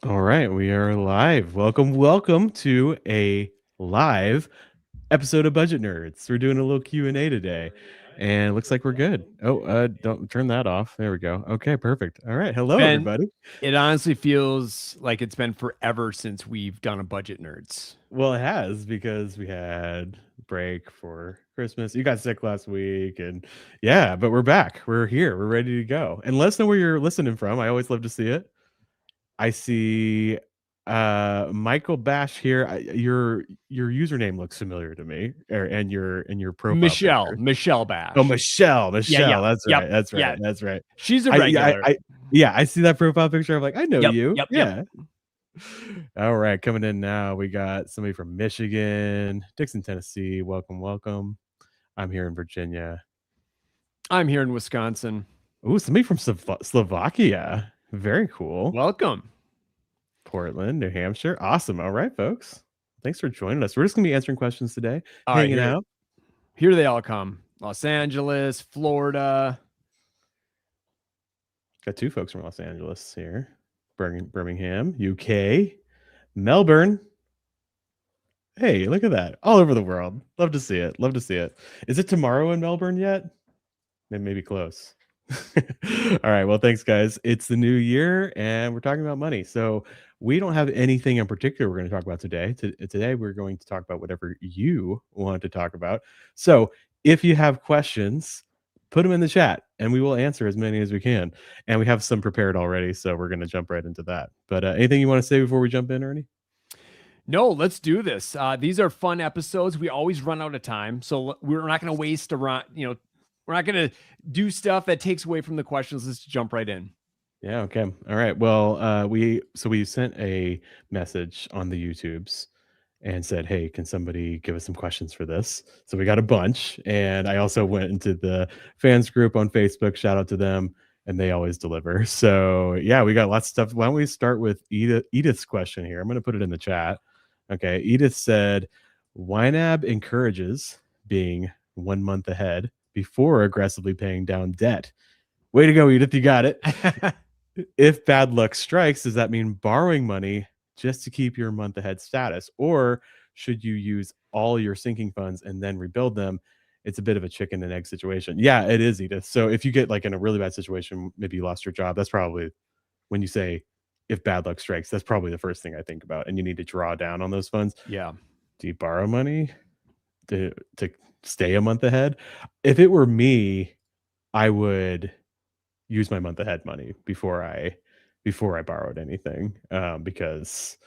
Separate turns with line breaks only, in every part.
All right, we are live. Welcome to a live episode of Budget Nerds. We're doing a little Q&A today, and it looks like we're good. Oh, don't turn that off. There we go. Okay, perfect. All right, hello
Ben,
everybody.
it honestly feels like it's been forever since we've done a Budget Nerds.
Well, it has because we had break for Christmas. You got sick last week, and yeah, but we're back. We're here. We're ready to go. And let us know where you're listening from. I always love to see it. I see Michael Bash here. Your username looks familiar to me, and your profile picture.
Michelle
Oh,
Bash.
Michelle.
Yeah.
That's
Yep.
right. That's
Yeah.
right. That's right.
She's a
I yeah,
regular.
I see that profile picture. I'm like, I know
Yep.
you.
Yep. Yep.
Yeah. All right, coming in now. We got somebody from Michigan, Dixon, Tennessee. Welcome. I'm here in Virginia.
I'm here in Wisconsin.
Ooh, somebody from Slovakia. Very cool.
Welcome.
Portland, New Hampshire. Awesome. All right, folks. Thanks for joining us. We're just going to be answering questions today, hanging out.
Here they all come. Los Angeles, Florida.
Got two folks from Los Angeles here. Birmingham, UK, Melbourne. Hey, look at that. All over the world. Love to see it. Love to see it. Is it tomorrow in Melbourne yet? Maybe close. All right. Well, thanks, guys. It's the new year and we're talking about money. So we don't have anything in particular we're going to talk about today. Today, we're going to talk about whatever you want to talk about. So if you have questions, put them in the chat and we will answer as many as we can. And we have some prepared already. So we're going to jump right into that. But anything you want to say before we jump in, Ernie?
No, let's do this. These are fun episodes. We always run out of time. So we're not going to waste around, we're not going to do stuff that takes away from the questions. Let's jump right in.
Yeah. Okay. All right. Well, we sent a message on the YouTubes and said, hey, can somebody give us some questions for this? So we got a bunch. And I also went into the fans group on Facebook. Shout out to them. And they always deliver. So yeah, we got lots of stuff. Why don't we start with Edith's question here? I'm going to put it in the chat. Okay. Edith said, YNAB encourages being 1 month ahead before aggressively paying down debt. Way to go, Edith. You got it. If bad luck strikes, does that mean borrowing money just to keep your month ahead status? Or should you use all your sinking funds and then rebuild them? It's a bit of a chicken and egg situation. Yeah, it is, Edith. So if you get like in a really bad situation, maybe you lost your job, that's probably when you say if bad luck strikes, that's probably the first thing I think about. And you need to draw down on those funds.
Yeah.
Do you borrow money to stay a month ahead? If it were me, I would use my month ahead money before I borrowed anything, because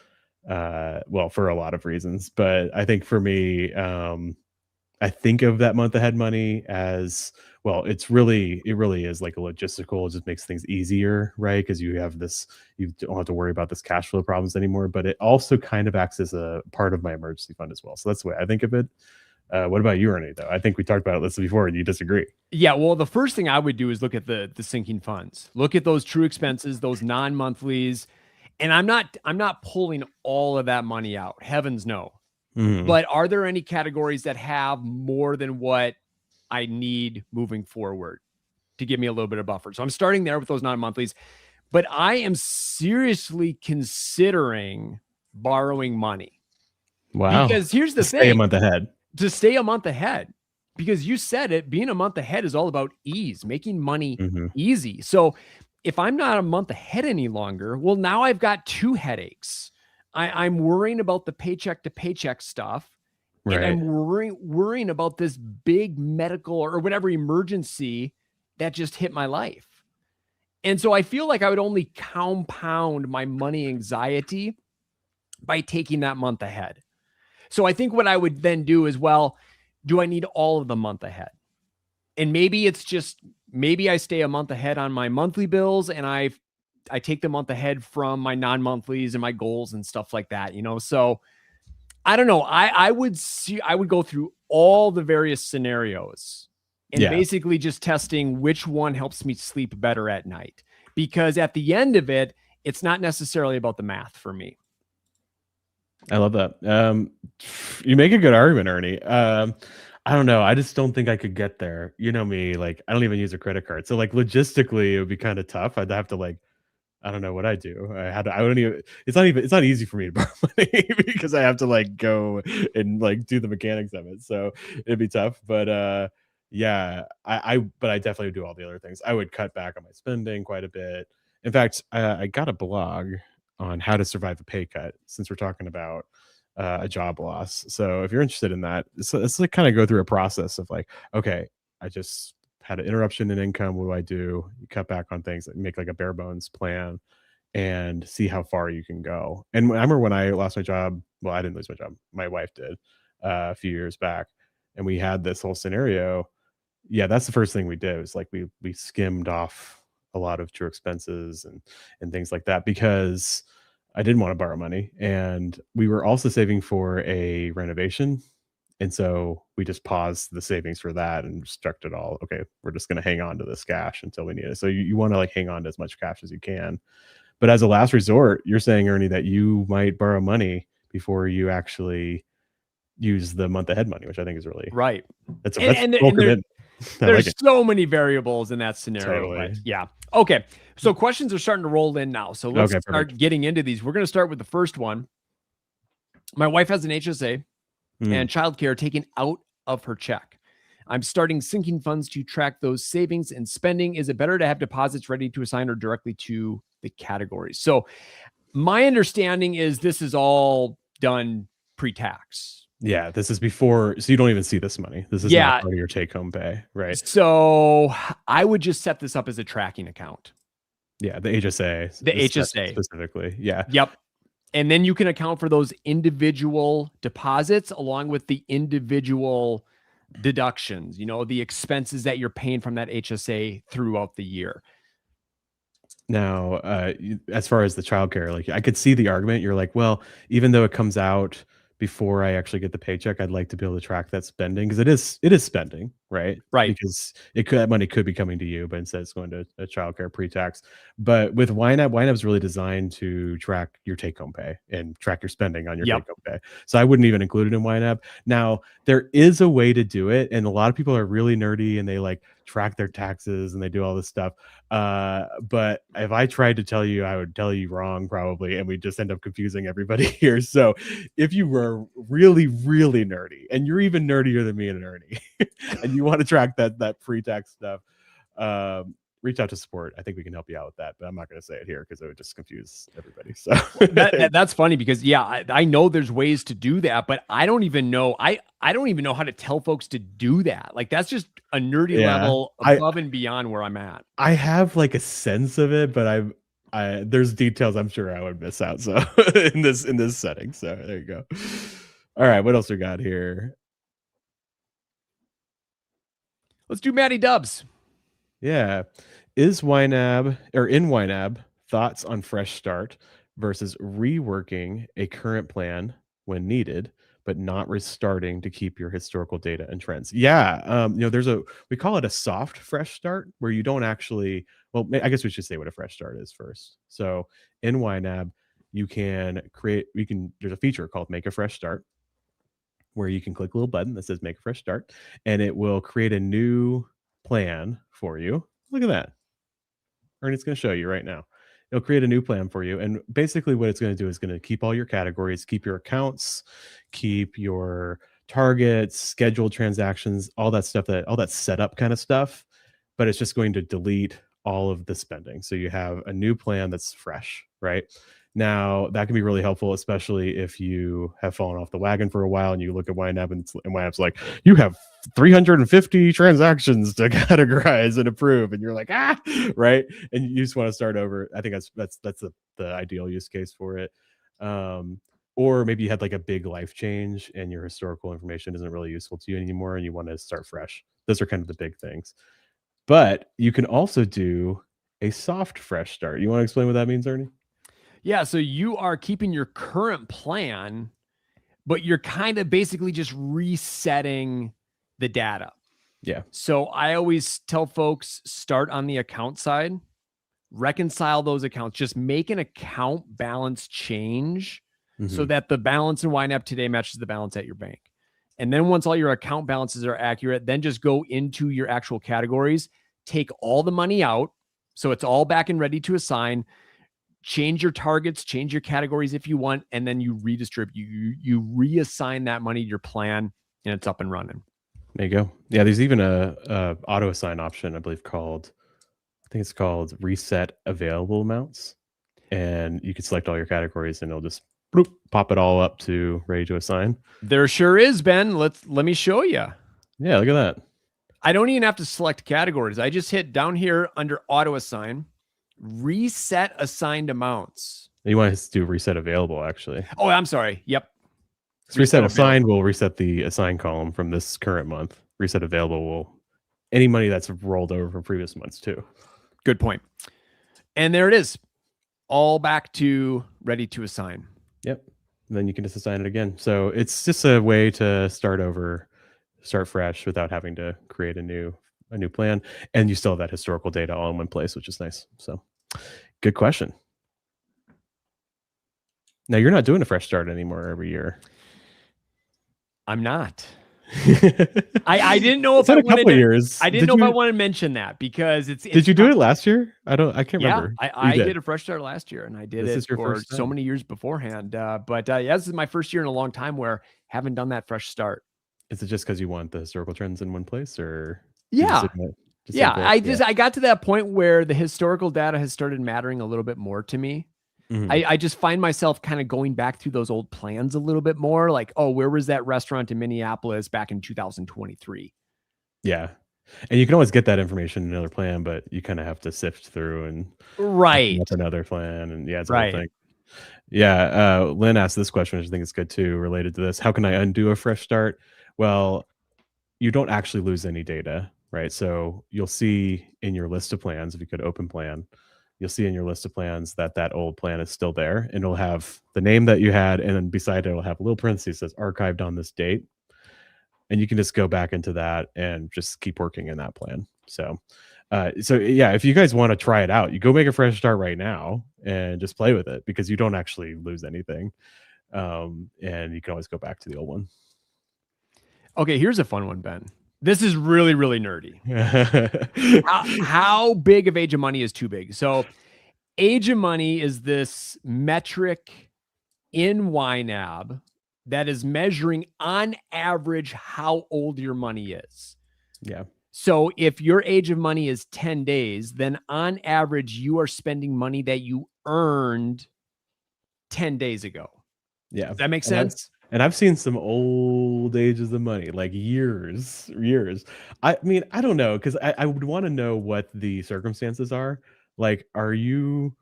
well, for a lot of reasons, but I think for me, I think of that month ahead money as, well, it really is like a logistical, it just makes things easier, right? Because you don't have to worry about this cash flow problems anymore, but it also kind of acts as a part of my emergency fund as well. So that's the way I think of it. What about you, Ernie, though? I think we talked about this before and you disagree.
Yeah, well, the first thing I would do is look at the sinking funds. Look at those true expenses, those non-monthlies. And I'm not pulling all of that money out. Heavens no.
Mm-hmm.
But are there any categories that have more than what I need moving forward to give me a little bit of buffer? So I'm starting there with those non-monthlies. But I am seriously considering borrowing money.
Wow.
Because here's the thing.
Stay a month ahead.
To stay a month ahead. Because you said it, being a month ahead is all about ease, making money easy. So if I'm not a month ahead any longer, well, now I've got two headaches. I'm worrying about the paycheck to paycheck stuff.
Right.
And I'm worrying about this big medical or whatever emergency that just hit my life. And so I feel like I would only compound my money anxiety by taking that month ahead. So I think what I would then do is, well, do I need all of the month ahead? And maybe I stay a month ahead on my monthly bills and I take the month ahead from my non-monthlies and my goals and stuff like that, So I don't know. I would go through all the various scenarios and basically just testing which one helps me sleep better at night. Because at the end of it, it's not necessarily about the math for me.
I love that. You make a good argument, Ernie. I don't know. I just don't think I could get there. You know me, like I don't even use a credit card. So like logistically, it would be kind of tough. I'd have to like I don't know what I do. I wouldn't even, it's not easy for me to borrow money because I have to like go and like do the mechanics of it. So it'd be tough. But yeah, but I definitely do all the other things. I would cut back on my spending quite a bit. In fact, I got a blog on how to survive a pay cut since we're talking about a job loss. So if you're interested in that, it's like kind of go through a process of like, okay, I just had an interruption in income. What do I do? You cut back on things, make like a bare bones plan and see how far you can go. And I remember when I lost my job, well, I didn't lose my job. My wife did a few years back. And we had this whole scenario. Yeah, that's the first thing we did was like we skimmed off a lot of true expenses and things like that because I didn't want to borrow money. And we were also saving for a renovation, and so we just paused the savings for that and stuck it all. Okay, we're just going to hang on to this cash until we need it. So you want to like hang on to as much cash as you can. But as a last resort, you're saying, Ernie, that you might borrow money before you actually use the month ahead money, which I think is really
right.
That's
And
full commitment.
there's
Like
so many variables in that scenario.
Totally.
But yeah. Okay. So questions are starting to roll in now. So let's start getting into these. We're going to start with the first one. My wife has an HSA and childcare taken out of her check. I'm starting sinking funds to track those savings and spending. Is it better to have deposits ready to assign or directly to the categories? So my understanding is this is all done pre-tax.
Yeah, this is before, so you don't even see this money. This is not part of your take-home pay, right?
So I would just set this up as a tracking account.
Yeah, the HSA.
The HSA.
Specifically, yeah.
Yep. And then you can account for those individual deposits along with the individual deductions, you know, the expenses that you're paying from that HSA throughout the year.
Now, as far as the childcare, like I could see the argument. You're like, well, even though it comes out before I actually get the paycheck, I'd like to be able to track that spending because it is spending, right?
Right.
Because that money could be coming to you, but instead it's going to a childcare pre-tax. But with YNAB is really designed to track your take-home pay and track your spending on your take-home pay. So I wouldn't even include it in YNAB. Now, there is a way to do it, and a lot of people are really nerdy and they like track their taxes and they do all this stuff. But if I tried to tell you, I would tell you wrong probably, and we just end up confusing everybody here. So if you were really, really nerdy, and you're even nerdier than me and Ernie, and you want to track that pre-tax stuff, reach out to support. I think we can help you out with that, but I'm not going to say it here because it would just confuse everybody. So
that's funny because I know there's ways to do that, but I don't even know. I don't even know how to tell folks to do that. Like that's just a nerdy level above and beyond where I'm at.
I have like a sense of it, but there's details I'm sure I would miss out. So in this setting. So there you go. All right, what else we got here?
Let's do Matty Dubs.
Yeah. Is YNAB or in YNAB thoughts on fresh start versus reworking a current plan when needed, but not restarting to keep your historical data and trends? Yeah. You know, we call it a soft fresh start where you don't actually, well, I guess we should say what a fresh start is first. So in YNAB, there's a feature called Make a Fresh Start where you can click a little button that says Make a Fresh Start, and it will create a new plan for you. Look at that. And it's going to show you right now. It'll create a new plan for you. And basically what it's going to do is going to keep all your categories, keep your accounts, keep your targets, scheduled transactions, all that stuff, all that setup kind of stuff. But it's just going to delete all of the spending. So you have a new plan that's fresh, right? Now, that can be really helpful, especially if you have fallen off the wagon for a while and you look at YNAB and YNAB's like, you have 350 transactions to categorize and approve. And you're like, right? And you just want to start over. I think that's the ideal use case for it. Or maybe you had like a big life change and your historical information isn't really useful to you anymore and you want to start fresh. Those are kind of the big things. But you can also do a soft fresh start. You want to explain what that means, Ernie?
Yeah, so you are keeping your current plan, but you're kind of basically just resetting the data.
Yeah.
So I always tell folks, start on the account side, reconcile those accounts, just make an account balance change so that the balance in YNAB today matches the balance at your bank. And then once all your account balances are accurate, then just go into your actual categories, take all the money out. So it's all back and ready to assign. change your targets, change your categories if you want, and then you redistribute. You reassign that money to your plan, and it's up and running.
There you go. Yeah, there's even a auto assign option, I believe I think it's called reset available amounts, and you can select all your categories, and it'll just bloop, pop it all up to ready to assign.
There sure is, Ben. Let me show you.
Yeah, look at that.
I don't even have to select categories. I just hit down here under auto assign, reset assigned amounts.
You want to do reset available, actually.
Oh, I'm sorry. Yep.
So reset assigned will reset the assigned column from this current month. Reset available will any money that's rolled over from previous months too.
Good point. And there it is. All back to ready to assign.
Yep. And then you can just assign it again. So it's just a way to start over, start fresh without having to create a new plan. And you still have that historical data all in one place, which is nice. So good question. Now you're not doing a fresh start anymore every year.
I'm not. I didn't know if
I wanted to, years.
I didn't know if I wanted to mention that because it's
did you do it last year? I can't remember.
I did a fresh start last year, and I did it for so many years beforehand. But yeah, this is my first year in a long time where I haven't done that fresh start.
Is it just because you want the historical trends in one place, or
yeah? I got to that point where the historical data has started mattering a little bit more to me. Mm-hmm. I just find myself kind of going back through those old plans a little bit more, like, oh, where was that restaurant in Minneapolis back in 2023?
Yeah. And you can always get that information in another plan, but you kind of have to sift through and
that's
another plan. And yeah, it's a whole thing. Yeah. Lynn asked this question, which I think is good too, related to this. How can I undo a fresh start? Well, you don't actually lose any data, right? So you'll see in your list of plans, if you could open plan, you'll see in your list of plans that old plan is still there, and it'll have the name that you had, and then beside it, it'll have a little parenthesis that says archived on this date. And you can just go back into that and just keep working in that plan. So yeah, if you guys want to try it out, you go make a fresh start right now and just play with it, because you don't actually lose anything. And you can always go back to the old one.
Okay, here's a fun one, Ben. This is really, really nerdy. How big of age of money is too big? So age of money is this metric in YNAB that is measuring on average how old your money is.
Yeah.
So if your age of money is 10 days, then on average, you are spending money that you earned 10 days ago.
Yeah.
Does that make sense?
And I've seen some old ages of money, like years. I mean, I don't know, because I would want to know what the circumstances are. Like, are you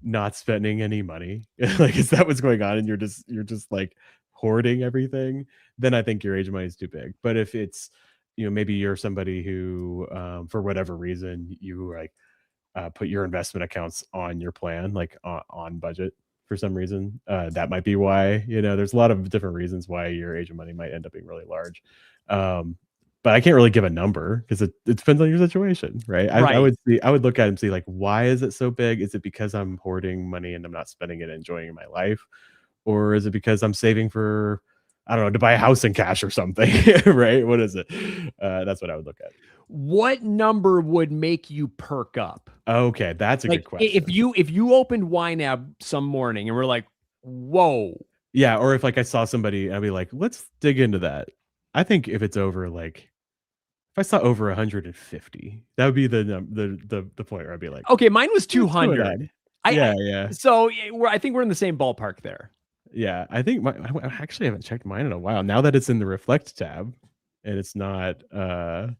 not spending any money? Like, is that what's going on? And you're just like hoarding everything? Then I think your age of money is too big. But if it's, maybe you're somebody who, for whatever reason, you like put your investment accounts on your plan, like on budget. For some reason, that might be why. There's a lot of different reasons why your age of money might end up being really large. But I can't really give a number, because it depends on your situation, right? I would look at it and see, like, why is it so big? Is it because I'm hoarding money and I'm not spending it and enjoying my life? Or is it because I'm saving for, I don't know, to buy a house in cash or something, right? What is it? That's what I would look at.
What number would make you perk up?
Okay, that's a good question.
If you opened YNAB some morning and we're like, whoa.
Yeah, or if like I saw somebody, I'd be like, let's dig into that. I think if it's over, like, if I saw over 150, that would be the point where I'd be like,
okay, mine was 200.
Yeah.
So I think we're in the same ballpark there.
Yeah, I think I actually haven't checked mine in a while. Now that it's in the Reflect tab, and it's not over,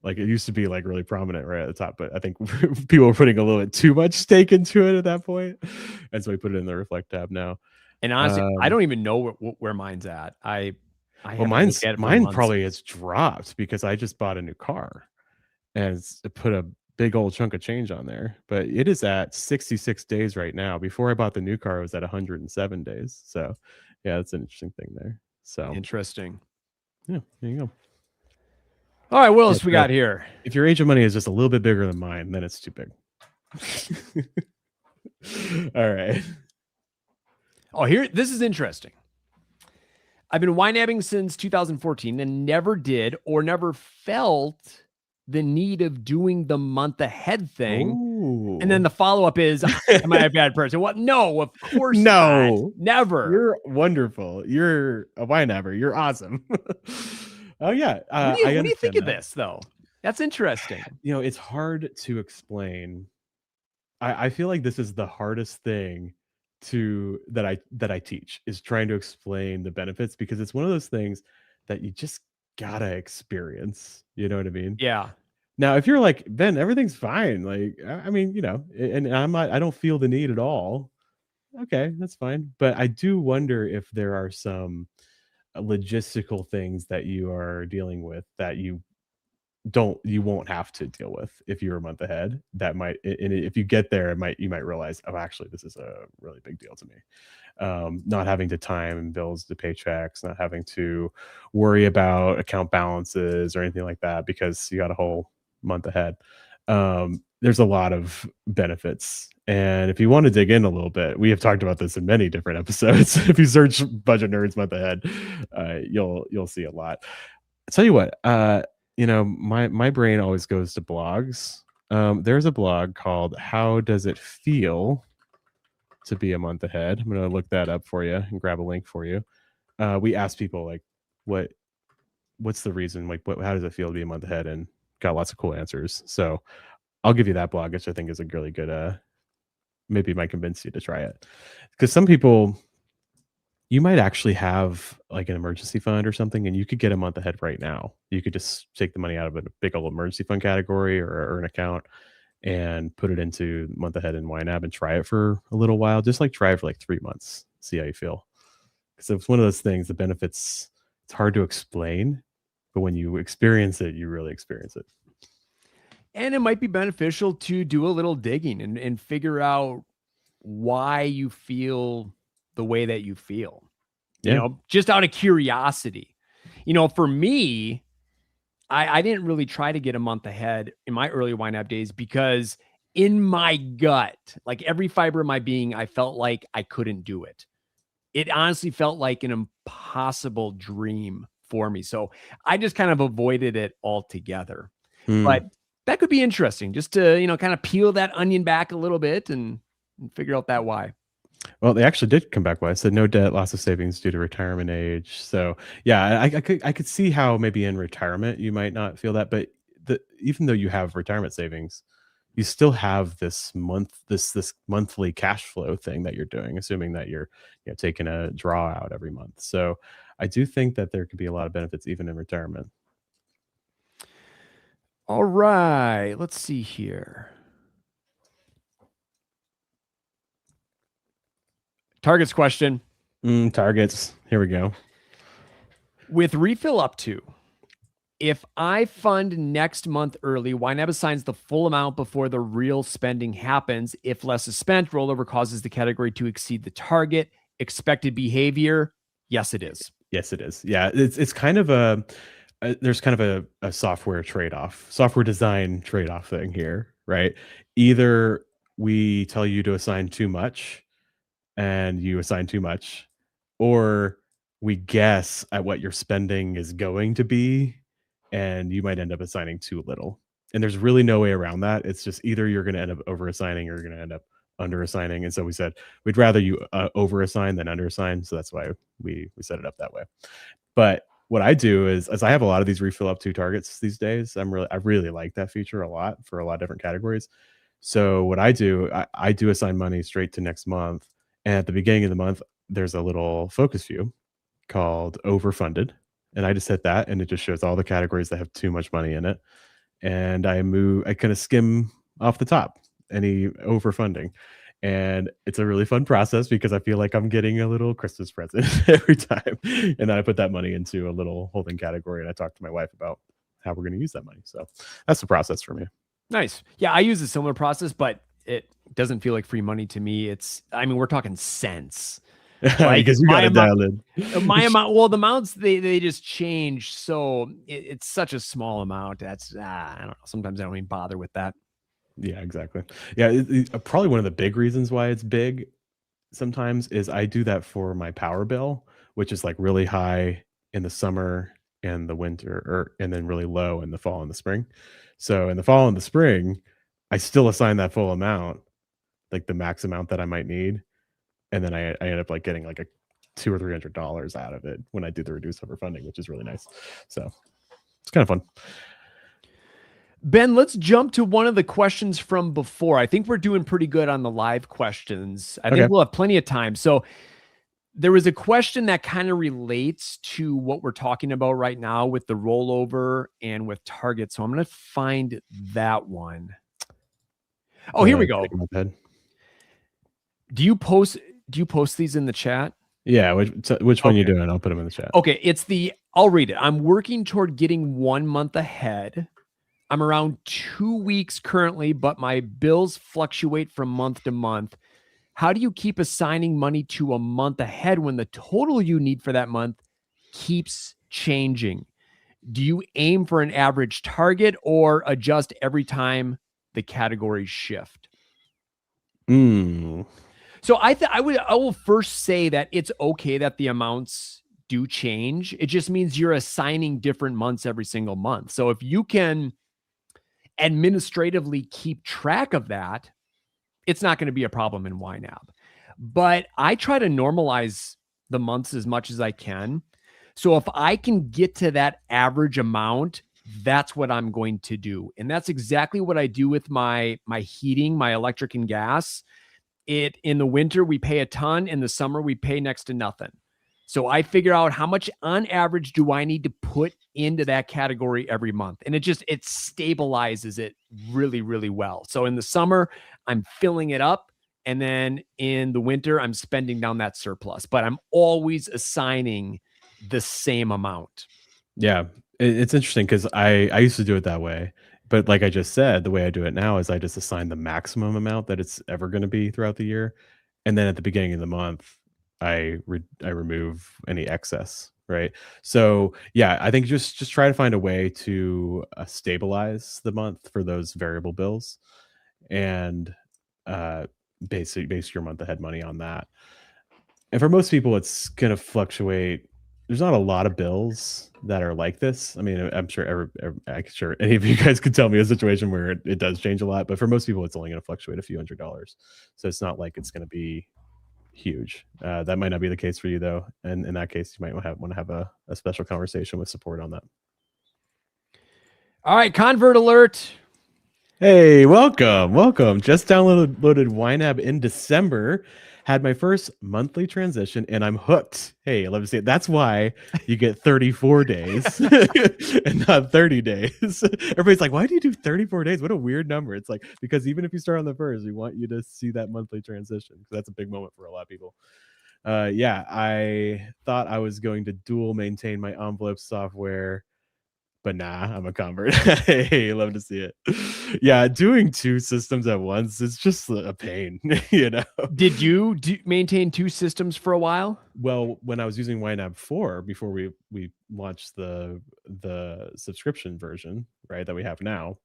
like, it used to be like really prominent right at the top, but I think people are putting a little bit too much stake into it at that point, and so we put it in the Reflect tab now.
And honestly, I don't even know where mine's at.
Mine probably has dropped because I just bought a new car and put a big old chunk of change on there, but it is at 66 days right now. Before I bought the new car, it was at 107 days. So yeah, that's an interesting thing there. So
interesting.
Yeah, there you go.
All right, what else we got here?
If your age of money is just a little bit bigger than mine, then it's too big. All right.
Oh, this is interesting. I've been YNABing since 2014 and never felt the need of doing the month ahead thing And then the follow-up is, am I a bad person? What? No, of course not.
No,
Never.
you're wonderful. You're a YNABer. You're awesome. Oh yeah,
What
I
do you think
understand
of
that.
this though? That's interesting.
You know, it's hard to explain. I feel like this is the hardest thing that I teach is trying to explain the benefits because it's one of those things that you just gotta experience. You know what I mean?
Yeah.
Now, if you're like, "Ben, everything's fine," like, I mean, you know, and I don't feel the need at all. Okay, that's fine. But I do wonder if there are some logistical things that you are dealing with that you won't have to deal with if you're a month ahead. That might and if you get there, you might realize, "Oh, actually, this is a really big deal to me." Not having to time bills to paychecks, not having to worry about account balances or anything like that because you got a whole month ahead. There's a lot of benefits. And if you want to dig in a little bit, we have talked about this in many different episodes. If you search budget nerds month ahead, you'll see a lot. I tell you what, you know, my brain always goes to blogs. There's a blog called "How Does It Feel to Be a Month Ahead?" I'm gonna look that up for you and grab a link for you. We asked people like, what what's the reason? Like, how does it feel to be a month ahead? And got lots of cool answers. So I'll give you that blog, which I think is a really good. Maybe might convince you to try it because some people you might actually have like an emergency fund or something, and you could get a month ahead right now. You could just take the money out of a big old emergency fund category or an account and put it into month ahead in YNAB and try it for a little while. Just like try it for like 3 months, see how you feel. Because it's one of those things, the benefits, it's hard to explain, but when you experience it, you really experience it.
And it might be beneficial to do a little digging and figure out why you feel the way that you feel,
Yeah.
just out of curiosity. For me, I didn't really try to get a month ahead in my early YNAB days because in my gut, like every fiber of my being, I felt like I couldn't do it. It honestly felt like an impossible dream for me. So I just kind of avoided it altogether. But
Hmm.
that could be interesting just to, kind of peel that onion back a little bit and figure out that why.
Well, they actually did come back with said no debt, loss of savings due to retirement age. So yeah, I could see how maybe in retirement you might not feel that, but even though you have retirement savings, you still have this monthly cash flow thing that you're doing, assuming that you're taking a draw out every month. So I do think that there could be a lot of benefits even in retirement.
All right. Let's see here. Target's question.
Targets. Here we go.
With refill up to, if I fund next month early, YNAB assigns the full amount before the real spending happens. If less is spent, rollover causes the category to exceed the target. Expected behavior? Yes, it is.
Yes, it is. Yeah, it's kind of there's kind of a software trade-off, software design trade-off thing here, right? Either we tell you to assign too much and you assign too much, or we guess at what your spending is going to be and you might end up assigning too little. And there's really no way around that. It's just either you're going to end up over assigning or you're going to end up under assigning. And so we said we'd rather you over assign than under assign. So that's why we set it up that way. But what I do is, as I have a lot of these refill up to targets these days, I really like that feature a lot for a lot of different categories. So what I do, I do assign money straight to next month. And at the beginning of the month, there's a little focus view called overfunded. And I just hit that and it just shows all the categories that have too much money in it. And I kind of skim off the top any overfunding. And it's a really fun process because I feel like I'm getting a little Christmas present every time. And then I put that money into a little holding category and I talk to my wife about how we're going to use that money. So that's the process for me.
Nice. Yeah, I use a similar process, but it doesn't feel like free money to me. We're talking cents. Like
Because you got
my
to
amount,
dial in.
well, the amounts they just change. So it's such a small amount. That's I don't know. Sometimes I don't even bother with that.
Yeah, exactly. Yeah, probably one of the big reasons why it's big sometimes is I do that for my power bill, which is like really high in the summer and the winter, and then really low in the fall and the spring. So in the fall and the spring, I still assign that full amount, like the max amount that I might need, and then I end up like getting like a $200 or $300 out of it when I do the reduced overfunding, which is really nice. So it's kind of fun.
Ben, let's jump to one of the questions from before. I think we're doing pretty good on the live questions. I think we'll have plenty of time. So there was a question that kind of relates to what we're talking about right now with the rollover and with target. So I'm going to find that one. Oh, here we go. Do you post these in the chat?
Yeah, which one you doing? I'll put them in the chat.
Okay, I'll read it. I'm working toward getting 1 month ahead. I'm around 2 weeks currently, but my bills fluctuate from month to month. How do you keep assigning money to a month ahead when the total you need for that month keeps changing? Do you aim for an average target or adjust every time the categories shift? So I will first say that it's okay that the amounts do change. It just means you're assigning different months every single month. So if you can administratively keep track of that, it's not going to be a problem in YNAB. But I try to normalize the months as much as I can. So if I can get to that average amount, that's what I'm going to do. And that's exactly what I do with my heating, my electric and gas. In the winter, we pay a ton. In the summer, we pay next to nothing. So I figure out how much on average do I need to put into that category every month. And it stabilizes it really, really well. So in the summer, I'm filling it up. And then in the winter, I'm spending down that surplus, but I'm always assigning the same amount.
Yeah, it's interesting because I used to do it that way. But like I just said, the way I do it now is I just assign the maximum amount that it's ever going to be throughout the year. And then at the beginning of the month, I remove any excess, right? So yeah, I think just try to find a way to stabilize the month for those variable bills, and base your month ahead money on that. And for most people, it's gonna fluctuate. There's not a lot of bills that are like this. I mean, I'm sure I'm sure any of you guys could tell me a situation where it does change a lot, but for most people, it's only going to fluctuate a few $100s. So it's not like it's going to be huge. That might not be the case for you though. And in that case, you might want to have a special conversation with support on that.
All right, convert alert.
Hey, welcome. Just downloaded YNAB in December. Had my first monthly transition and I'm hooked. Hey, let me see it. That's why you get 34 days and not 30 days. Everybody's like, why do you do 34 days? What a weird number. It's like, because even if you start on the first, we want you to see that monthly transition. That's a big moment for a lot of people. Yeah, I thought I was going to dual maintain my envelope software, but nah, I'm a convert. Hey, love to see it. Yeah, doing two systems at once, it's just a pain, you know?
Did you maintain two systems for a while?
Well, when I was using YNAB 4, before we launched the subscription version, right, that we have now,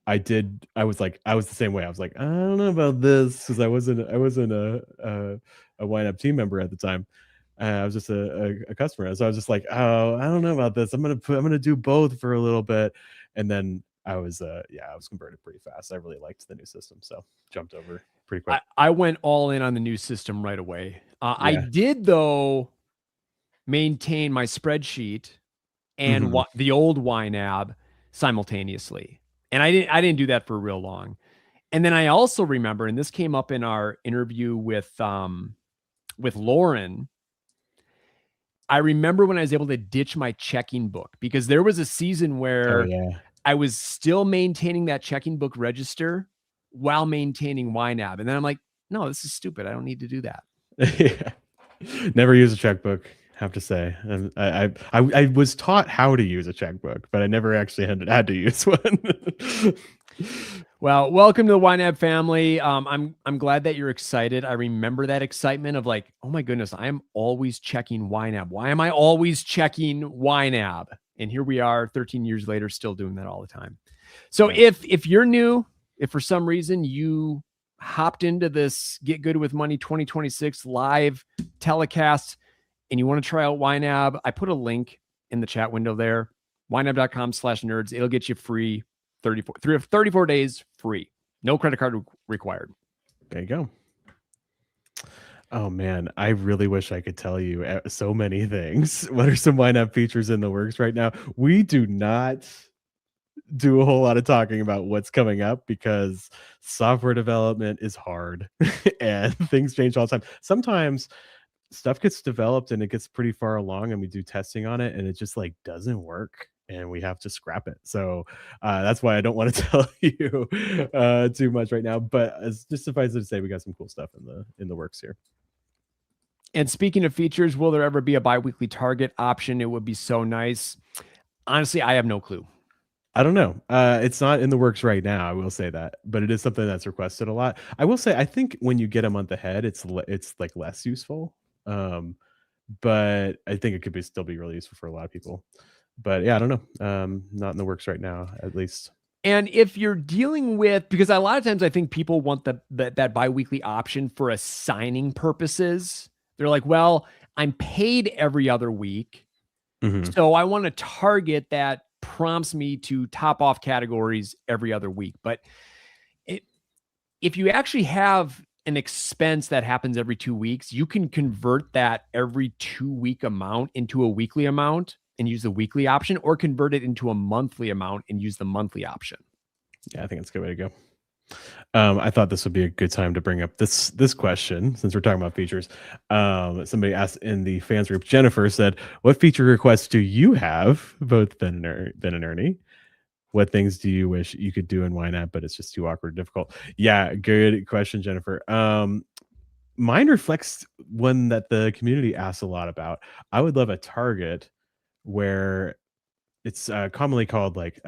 I was the same way. I was like, I don't know about this, because I wasn't a YNAB team member at the time. I was just a customer. So I was just like, oh, I don't know about this. I'm gonna do both for a little bit. And then I was converted pretty fast. I really liked the new system, so jumped over pretty quick.
I went all in on the new system right away. I did though maintain my spreadsheet and the old YNAB simultaneously, and I didn't do that for real long. And then I also remember, and this came up in our interview with Lauren. I remember when I was able to ditch my checking book, because there was a season where I was still maintaining that checking book register while maintaining YNAB. And then I'm like, no, this is stupid. I don't need to do that.
Yeah. Never use a checkbook, have to say. And I was taught how to use a checkbook, but I never actually had to use one.
Well, welcome to the YNAB family. I'm glad that you're excited. I remember that excitement of like, oh my goodness, I am always checking YNAB. Why am I always checking YNAB? And here we are 13 years later, still doing that all the time. So if you're new, if for some reason you hopped into this Get Good with Money 2026 live telecast and you want to try out YNAB, I put a link in the chat window there, ynab.com/nerds. It'll get you free 34 days free. No credit card required.
There you go. Oh man, I really wish I could tell you so many things. What are some YNAB features in the works right now? We do not do a whole lot of talking about what's coming up because software development is hard and things change all the time. Sometimes stuff gets developed and it gets pretty far along and we do testing on it and it just like doesn't work and we have to scrap it. So that's why I don't want to tell you too much right now. But as just suffice it to say, we got some cool stuff in the works here.
And speaking of features, will there ever be a biweekly target option? It would be so nice. Honestly, I have no clue.
I don't know. It's not in the works right now. I will say that, but it is something that's requested a lot. I will say, I think when you get a month ahead, it's like less useful. But I think it could still be really useful for a lot of people. But yeah, I don't know. Not in the works right now, at least.
And if you're dealing with, because a lot of times I think people want that biweekly option for assigning purposes. They're like, well, I'm paid every other week.
Mhm.
So I want a target that prompts me to top off categories every other week. But if you actually have an expense that happens every 2 weeks, you can convert that every 2-week amount into a weekly amount and use the weekly option, or convert it into a monthly amount and use the monthly option.
Yeah, I think it's a good way to go. I thought this would be a good time to bring up this question since we're talking about features. Somebody asked in the fans group. Jennifer said, "What feature requests do you have, both Ben and Ernie? What things do you wish you could do in YNAB, but it's just too awkward, difficult?" Yeah, good question, Jennifer. Mine reflects one that the community asks a lot about. I would love a target where it's commonly called like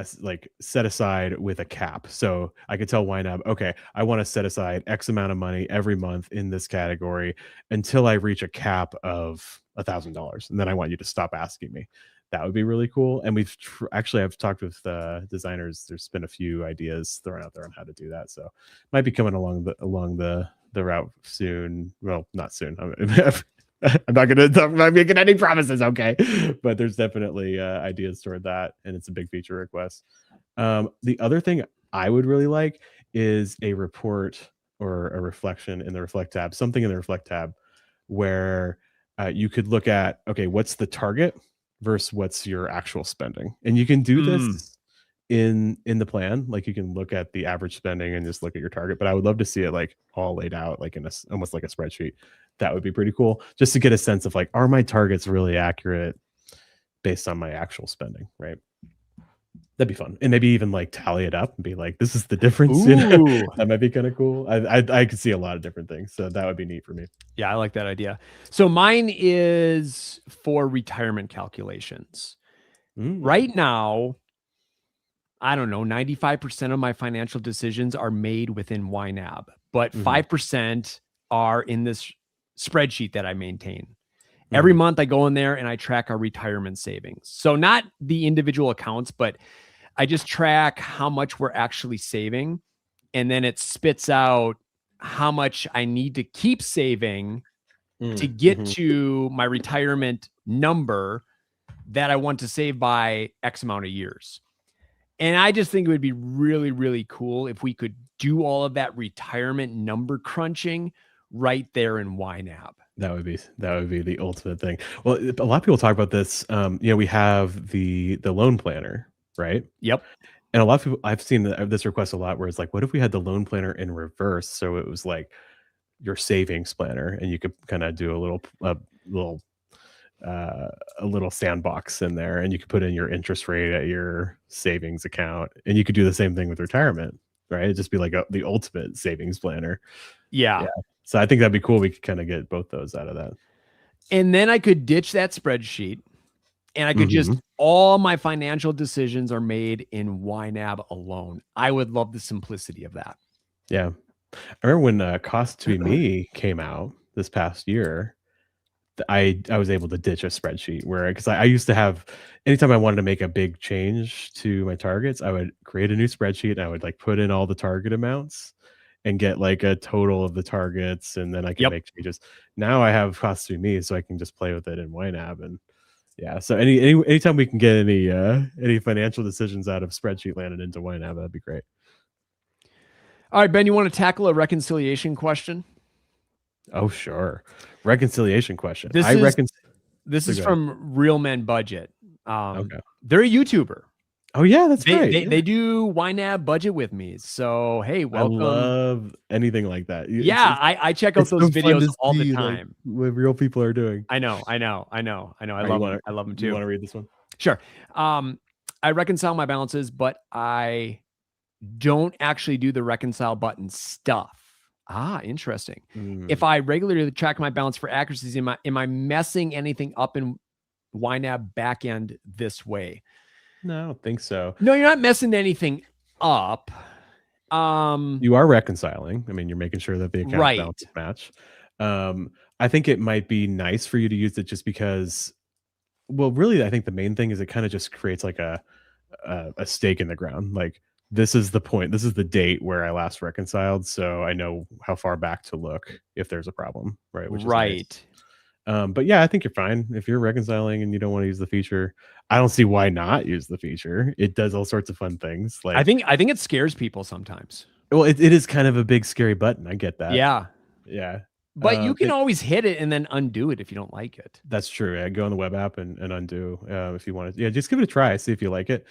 set aside with a cap. So I could tell YNAB, okay, I want to set aside X amount of money every month in this category until I reach a cap of $1,000, and then I want you to stop asking me. That would be really cool. And actually I've talked with designers. There's been a few ideas thrown out there on how to do that. So might be coming along the route soon. Well, not soon. I'm not making any promises, okay? But there's definitely ideas toward that, and it's a big feature request. The other thing I would really like is a report or a reflection in the Reflect tab, something in the Reflect tab where you could look at, okay, what's the target versus what's your actual spending, and you can do this in the plan. Like you can look at the average spending and just look at your target, but I would love to see it like all laid out like in almost like a spreadsheet. That would be pretty cool, just to get a sense of like, are my targets really accurate based on my actual spending, right? That'd be fun. And maybe even like tally it up and be like, this is the difference. You know? That might be kind of cool. I could see a lot of different things, so that would be neat for me.
Yeah, I like that idea. So mine is for retirement calculations. Right now, I don't know, 95% of my financial decisions are made within YNAB, but 5% are in this spreadsheet that I maintain. Every month I go in there and I track our retirement savings. So not the individual accounts, but I just track how much we're actually saving. And then it spits out how much I need to keep saving to get to my retirement number that I want to save by X amount of years. And I just think it would be really, really cool if we could do all of that retirement number crunching right there in YNAB.
That would be the ultimate thing. Well, a lot of people talk about this. We have the loan planner, right?
Yep.
And a lot of people, I've seen this request a lot where it's like, what if we had the loan planner in reverse? So it was like your savings planner, and you could kind of do a little sandbox in there, and you could put in your interest rate at your savings account, and you could do the same thing with retirement, right? It'd just be like the ultimate savings planner.
Yeah.
So I think that'd be cool. We could kind of get both those out of that.
And then I could ditch that spreadsheet and I could just, all my financial decisions are made in YNAB alone. I would love the simplicity of that.
Yeah. I remember when Cost to Be Me came out this past year, I was able to ditch a spreadsheet because I used to have, anytime I wanted to make a big change to my targets, I would create a new spreadsheet and I would like put in all the target amounts and get like a total of the targets, and then I can make changes. Now I have Cost to Be Me, so I can just play with it in YNAB. And yeah, so anytime we can get any financial decisions out of spreadsheet land into YNAB, that'd be great.
All right, Ben, you want to tackle a reconciliation question?
Oh, sure. Reconciliation question.
This
I
is
reckon.
this
So
is
go ahead.
from Real Men Budget.
Okay.
They're a YouTuber.
Oh yeah, that's
They
right.
they
Yeah.
they do YNAB budget with me. So hey,
I
welcome.
love anything like that.
Yeah, I check out
It's
those
so fun
videos
to
all the
see like
time.
what real people are doing.
I know. I
All right,
love them. I love them
you
too.
wanna read this one?
Sure. I reconcile my balances, but I don't actually do the reconcile button stuff. Ah, interesting. If
Mm,
I regularly track my balance for accuracy, am I messing anything up in YNAB backend this way?
no, I don't think so.
No, you're not messing anything up.
You are reconciling. I mean, you're making sure that the account
Right.
balances match. I think it might be nice for you to use it just because well, really, I think the main thing is it kinda just creates like a stake in the ground. Like, this is the point, this is the date where I last reconciled, so I know how far back to look if there's a problem, right? Which is nice.
Right.
But yeah, I think you're fine. If you're reconciling and you don't wanna use the feature, I don't see why not use the feature. It does all sorts of fun things,
I
like
think I think it scares people sometimes.
well, it is kind of a big scary button, I get that.
Yeah.
Yeah.
But you can
It
always hit it and then undo it if you don't like it.
that's true, yeah, go on the web app and undo, if you wanted yeah, just give it a try, see if you like it.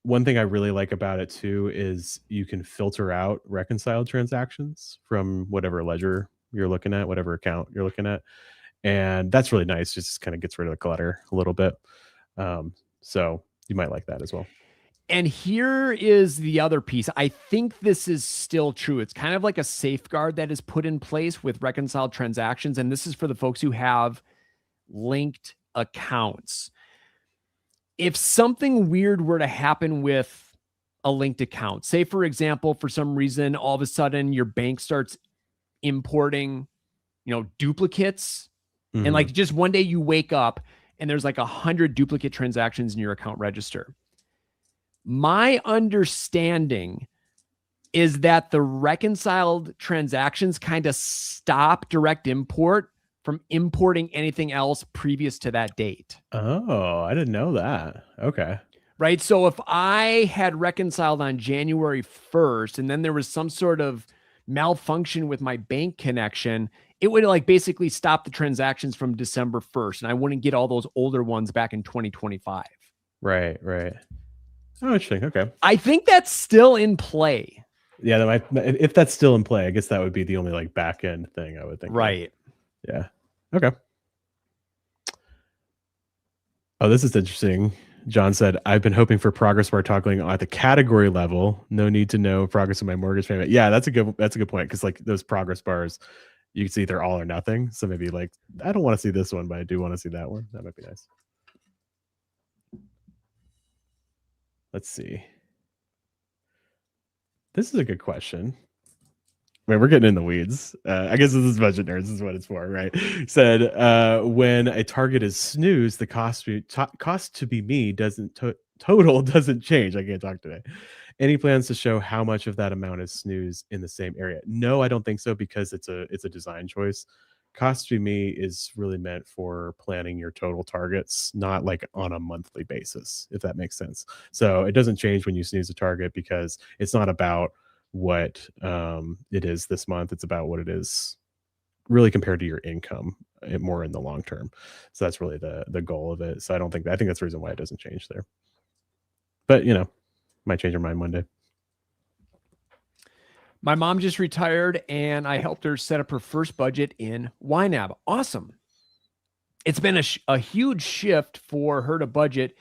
One thing I really like about it too is you can filter out reconciled transactions from whatever ledger you're looking at, whatever account you're looking at. And that's really nice. Just kind of gets rid of the clutter a little bit. So you might like that as well.
And here is the other piece. I think this is still true. It's kind of like a safeguard that is put in place with reconciled transactions. And this is for the folks who have linked accounts. If something weird were to happen with a linked account, say, for example, for some reason, all of a sudden your bank starts importing, duplicates. And like
Mhm.
just one day you wake up and there's like 100 duplicate transactions in your account register. My understanding is that the reconciled transactions kind of stop direct import from importing anything else previous to that date.
Oh, I didn't know that. Okay.
Right. So if I had reconciled on January 1st and then there was some sort of malfunction with my bank connection, it would like basically stop the transactions from December 1st and I wouldn't get all those older ones back in 2025.
Right, right. Oh, interesting. Okay.
I think that's still in play.
Yeah, that might if that's still in play, I guess that would be the only like back end thing I would think of.
Right.
Yeah. Okay. Oh, this is interesting. John said, I've been hoping for progress bar toggling at the category level. No need to know progress of my mortgage payment. Yeah, that's a good point. Cause like those progress bars, you can see they're all or nothing. So maybe like, I don't want to see this one, but I do want to see that one. That might be nice. Let's see. This is a good question. Man, we're getting in the weeds. I guess this is budget nerds. This is what it's for, right? Said when a target is snooze, the cost to be me doesn't total doesn't change. I can't talk today. Any plans to show how much of that amount is snooze in the same area? No, I don't think so because it's a design choice. Cost to be me is really meant for planning your total targets, not like on a monthly basis, if that makes sense. So it doesn't change when you snooze a target because it's not about what it is this month. It's about what it is really compared to your income more in the long term. So that's really the goal of it. So I think that's the reason why it doesn't change there. But might change your mind one day.
My mom just retired and I helped her set up her first budget in YNAB. Awesome. It's been a huge shift for her to budget.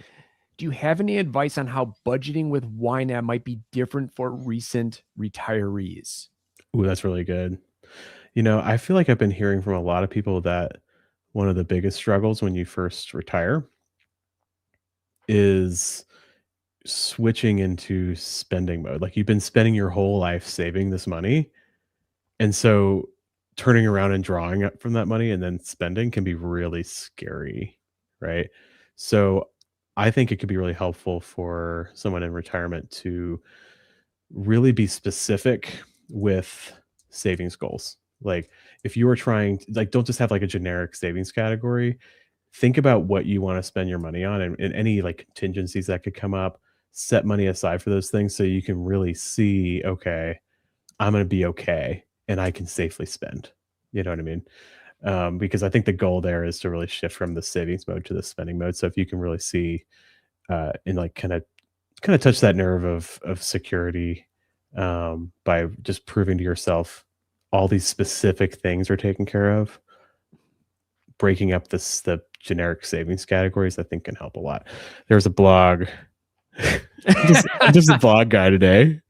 Do you have any advice on how budgeting with YNAB might be different for recent retirees?
Ooh, that's really good. I feel like I've been hearing from a lot of people that one of the biggest struggles when you first retire is switching into spending mode. Like you've been spending your whole life saving this money. And so turning around and drawing up from that money and then spending can be really scary. Right. So I think it could be really helpful for someone in retirement to really be specific with savings goals. Like if you are trying like don't just have like a generic savings category. Think about what you want to spend your money on and any like contingencies that could come up. Set money aside for those things so you can really see, okay, I'm going to be okay and I can safely spend. You know what I mean? Because I think the goal there is to really shift from the savings mode to the spending mode. So if you can really see and like kind of touch that nerve of security by just proving to yourself all these specific things are taken care of, breaking up the generic savings categories, I think can help a lot. There's a blog. I'm just a blog guy today.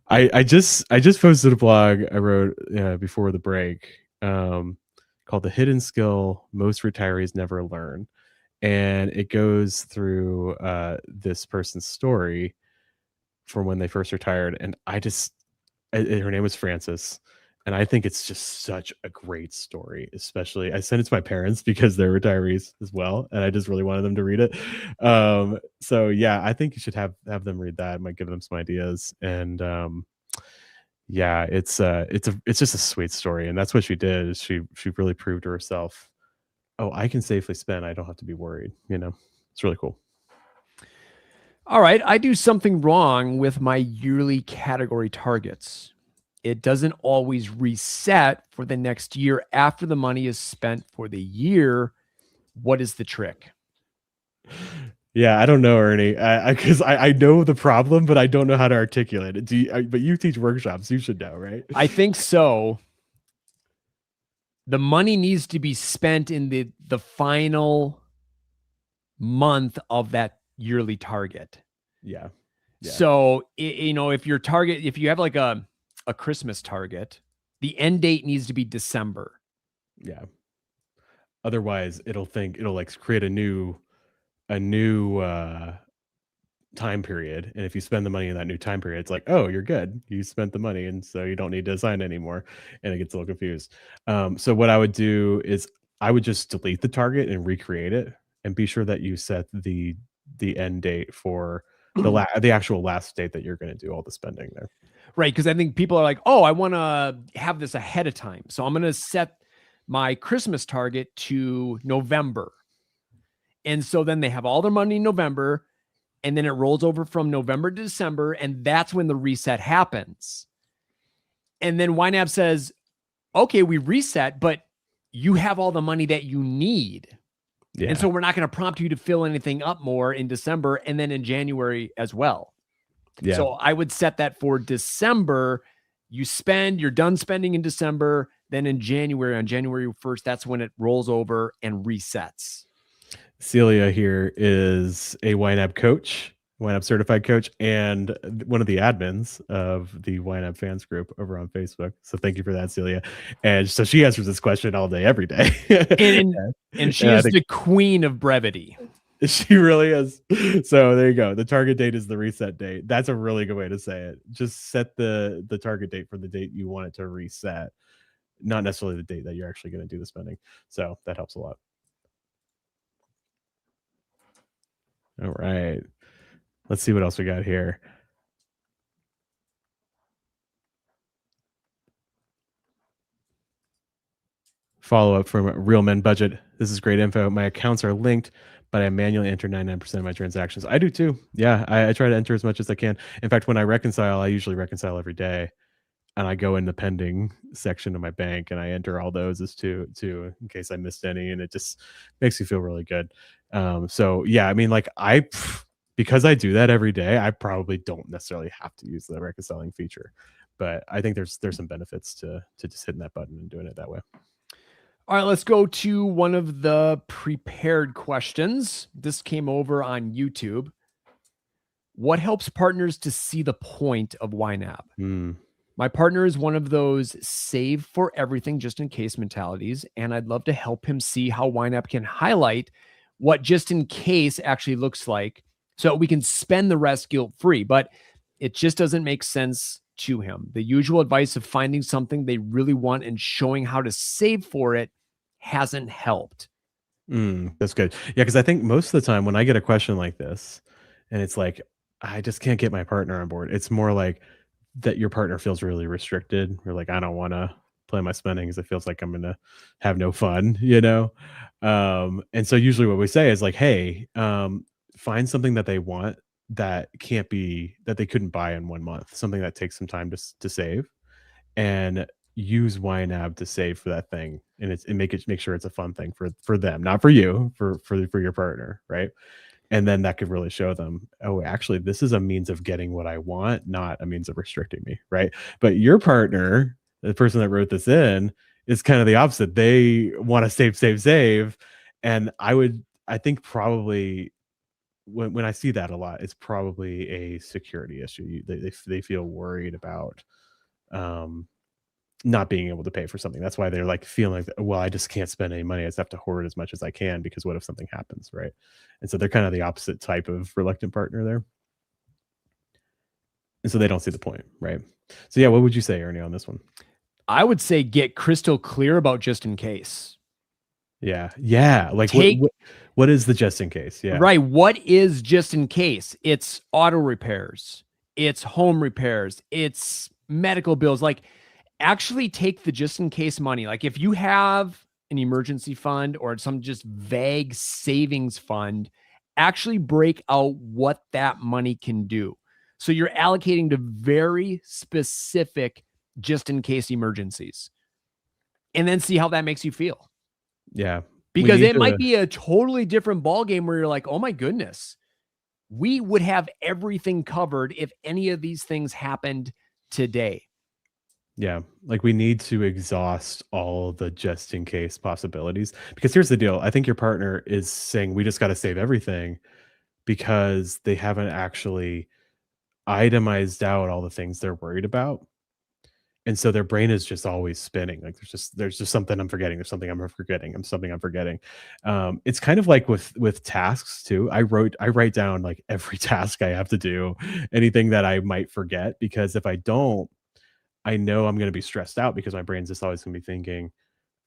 I just posted a blog I wrote before the break called "The Hidden Skill Most Retirees Never Learn," and it goes through this person's story from when they first retired, and her name was Frances, and I think it's just such a great story. Especially, I sent it to my parents because they're retirees as well, and I just really wanted them to read it. So yeah, I think you should have them read that. It might give them some ideas, and yeah, it's just a sweet story, and that's what she did. Is she really proved to herself, oh, I can safely spend. I don't have to be worried. It's really cool.
All right, I do something wrong with my yearly category targets. It doesn't always reset for the next year after the money is spent for the year. What is the trick?
Yeah, I don't know, Ernie. Because I know the problem, but I don't know how to articulate it. But you teach workshops, you should know, right?
I think so. The money needs to be spent in the final month of that yearly target.
Yeah.
So, if you have like a Christmas target, the end date needs to be December.
Yeah. Otherwise, it'll like create a new time period, and if you spend the money in that new time period, it's like, oh, you're good, you spent the money, and so you don't need to assign anymore, and it gets a little confused. So what I would do is I would just delete the target and recreate it, and be sure that you set the end date for the actual last date that you're going to do all the spending there.
Right, because I think people are like, oh, I want to have this ahead of time, so I'm going to set my Christmas target to November. And so then they have all their money in November, and then it rolls over from November to December, and that's when the reset happens. And then YNAB says, okay, we reset, but you have all the money that you need. Yeah. And so we're not going to prompt you to fill anything up more in December and then in January as well. Yeah. So I would set that for December. You're done spending in December. Then in January, on January 1st, that's when it rolls over and resets.
Celia here is a YNAB coach, YNAB certified coach, and one of the admins of the YNAB fans group over on Facebook. So thank you for that, Celia. And so she answers this question all day, every day.
and she is the queen of brevity.
She really is. So there you go. The target date is the reset date. That's a really good way to say it. Just set the target date for the date you want it to reset, not necessarily the date that you're actually going to do the spending. So that helps a lot. All right. Let's see what else we got here. Follow up from Real Men Budget. This is great info. My accounts are linked, but I manually enter 99% of my transactions. I do too. Yeah, I try to enter as much as I can. In fact, when I reconcile, I usually reconcile every day, and I go in the pending section of my bank and I enter all those as too in case I missed any, and it just makes me feel really good. So yeah, I mean, like because I do that every day, I probably don't necessarily have to use the reconciling feature, but I think there's some benefits to just hitting that button and doing it that way.
All right, let's go to one of the prepared questions. This came over on YouTube. What helps partners to see the point of YNAB? My partner is one of those save for everything just in case mentalities, and I'd love to help him see how YNAB can highlight what just in case actually looks like, so we can spend the rest guilt-free, but it just doesn't make sense to him. The usual advice of finding something they really want and showing how to save for it hasn't helped.
That's good. Yeah, because I think most of the time when I get a question like this, and it's like, I just can't get my partner on board, it's more like that your partner feels really restricted. Or like, I don't want to play my spending because it feels like I'm going to have no fun, And so usually what we say is like, hey, find something that they want that they couldn't buy in 1 month, something that takes some time to save. and use YNAB to save for that thing, and make sure it's a fun thing for them, not for you, for your partner, right? And then that could really show them, oh, actually, this is a means of getting what I want, not a means of restricting me, right? But your partner, the person that wrote this in, is kind of the opposite. They want to save, save, save. And I think probably when I see that a lot, it's probably a security issue. They feel worried about um, not being able to pay for something. That's why they're like feeling like, well, I just can't spend any money. I just have to hoard as much as I can because what if something happens, right? And so they're kind of the opposite type of reluctant partner there. And so they don't see the point, right? So yeah, what would you say, Ernie, on this one?
I would say get crystal clear about just in case.
Yeah. Yeah. Like
Take
what is the just in case? Yeah.
right. What is just in case? It's auto repairs, it's home repairs, it's medical bills. Like, actually take the just in case money. Like, if you have an emergency fund or some just vague savings fund, actually break out what that money can do. So you're allocating to very specific just in case emergencies, and then see how that makes you feel.
Yeah.
Because it might be a totally different ball game where you're like, oh my goodness, we would have everything covered if any of these things happened today.
Yeah, like we need to exhaust all the just in case possibilities, because here's the deal. I think your partner is saying we just got to save everything because they haven't actually itemized out all the things they're worried about. And so their brain is just always spinning. Like there's just something I'm forgetting. There's something I'm forgetting. Something I'm forgetting. It's kind of like with tasks too. I write down like every task I have to do, anything that I might forget, because if I don't, I know I'm gonna be stressed out because my brain's just always gonna be thinking,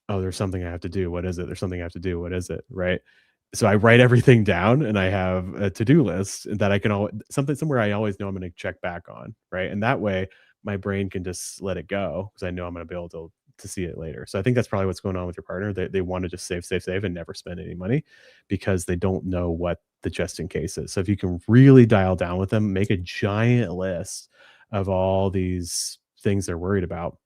"Oh, there's something I have to do. What is it? There's something I have to do. What is it?" Right? So I write everything down and I have a to-do list that I can something somewhere I always know I'm gonna check back on, right? And that way my brain can just let it go because I know I'm gonna be able to see it later. So I think that's probably what's going on with your partner. They wanna just save, save, save and never spend any money because they don't know what the just in case is. So if you can really dial down with them, make a giant list of all these things they're worried about,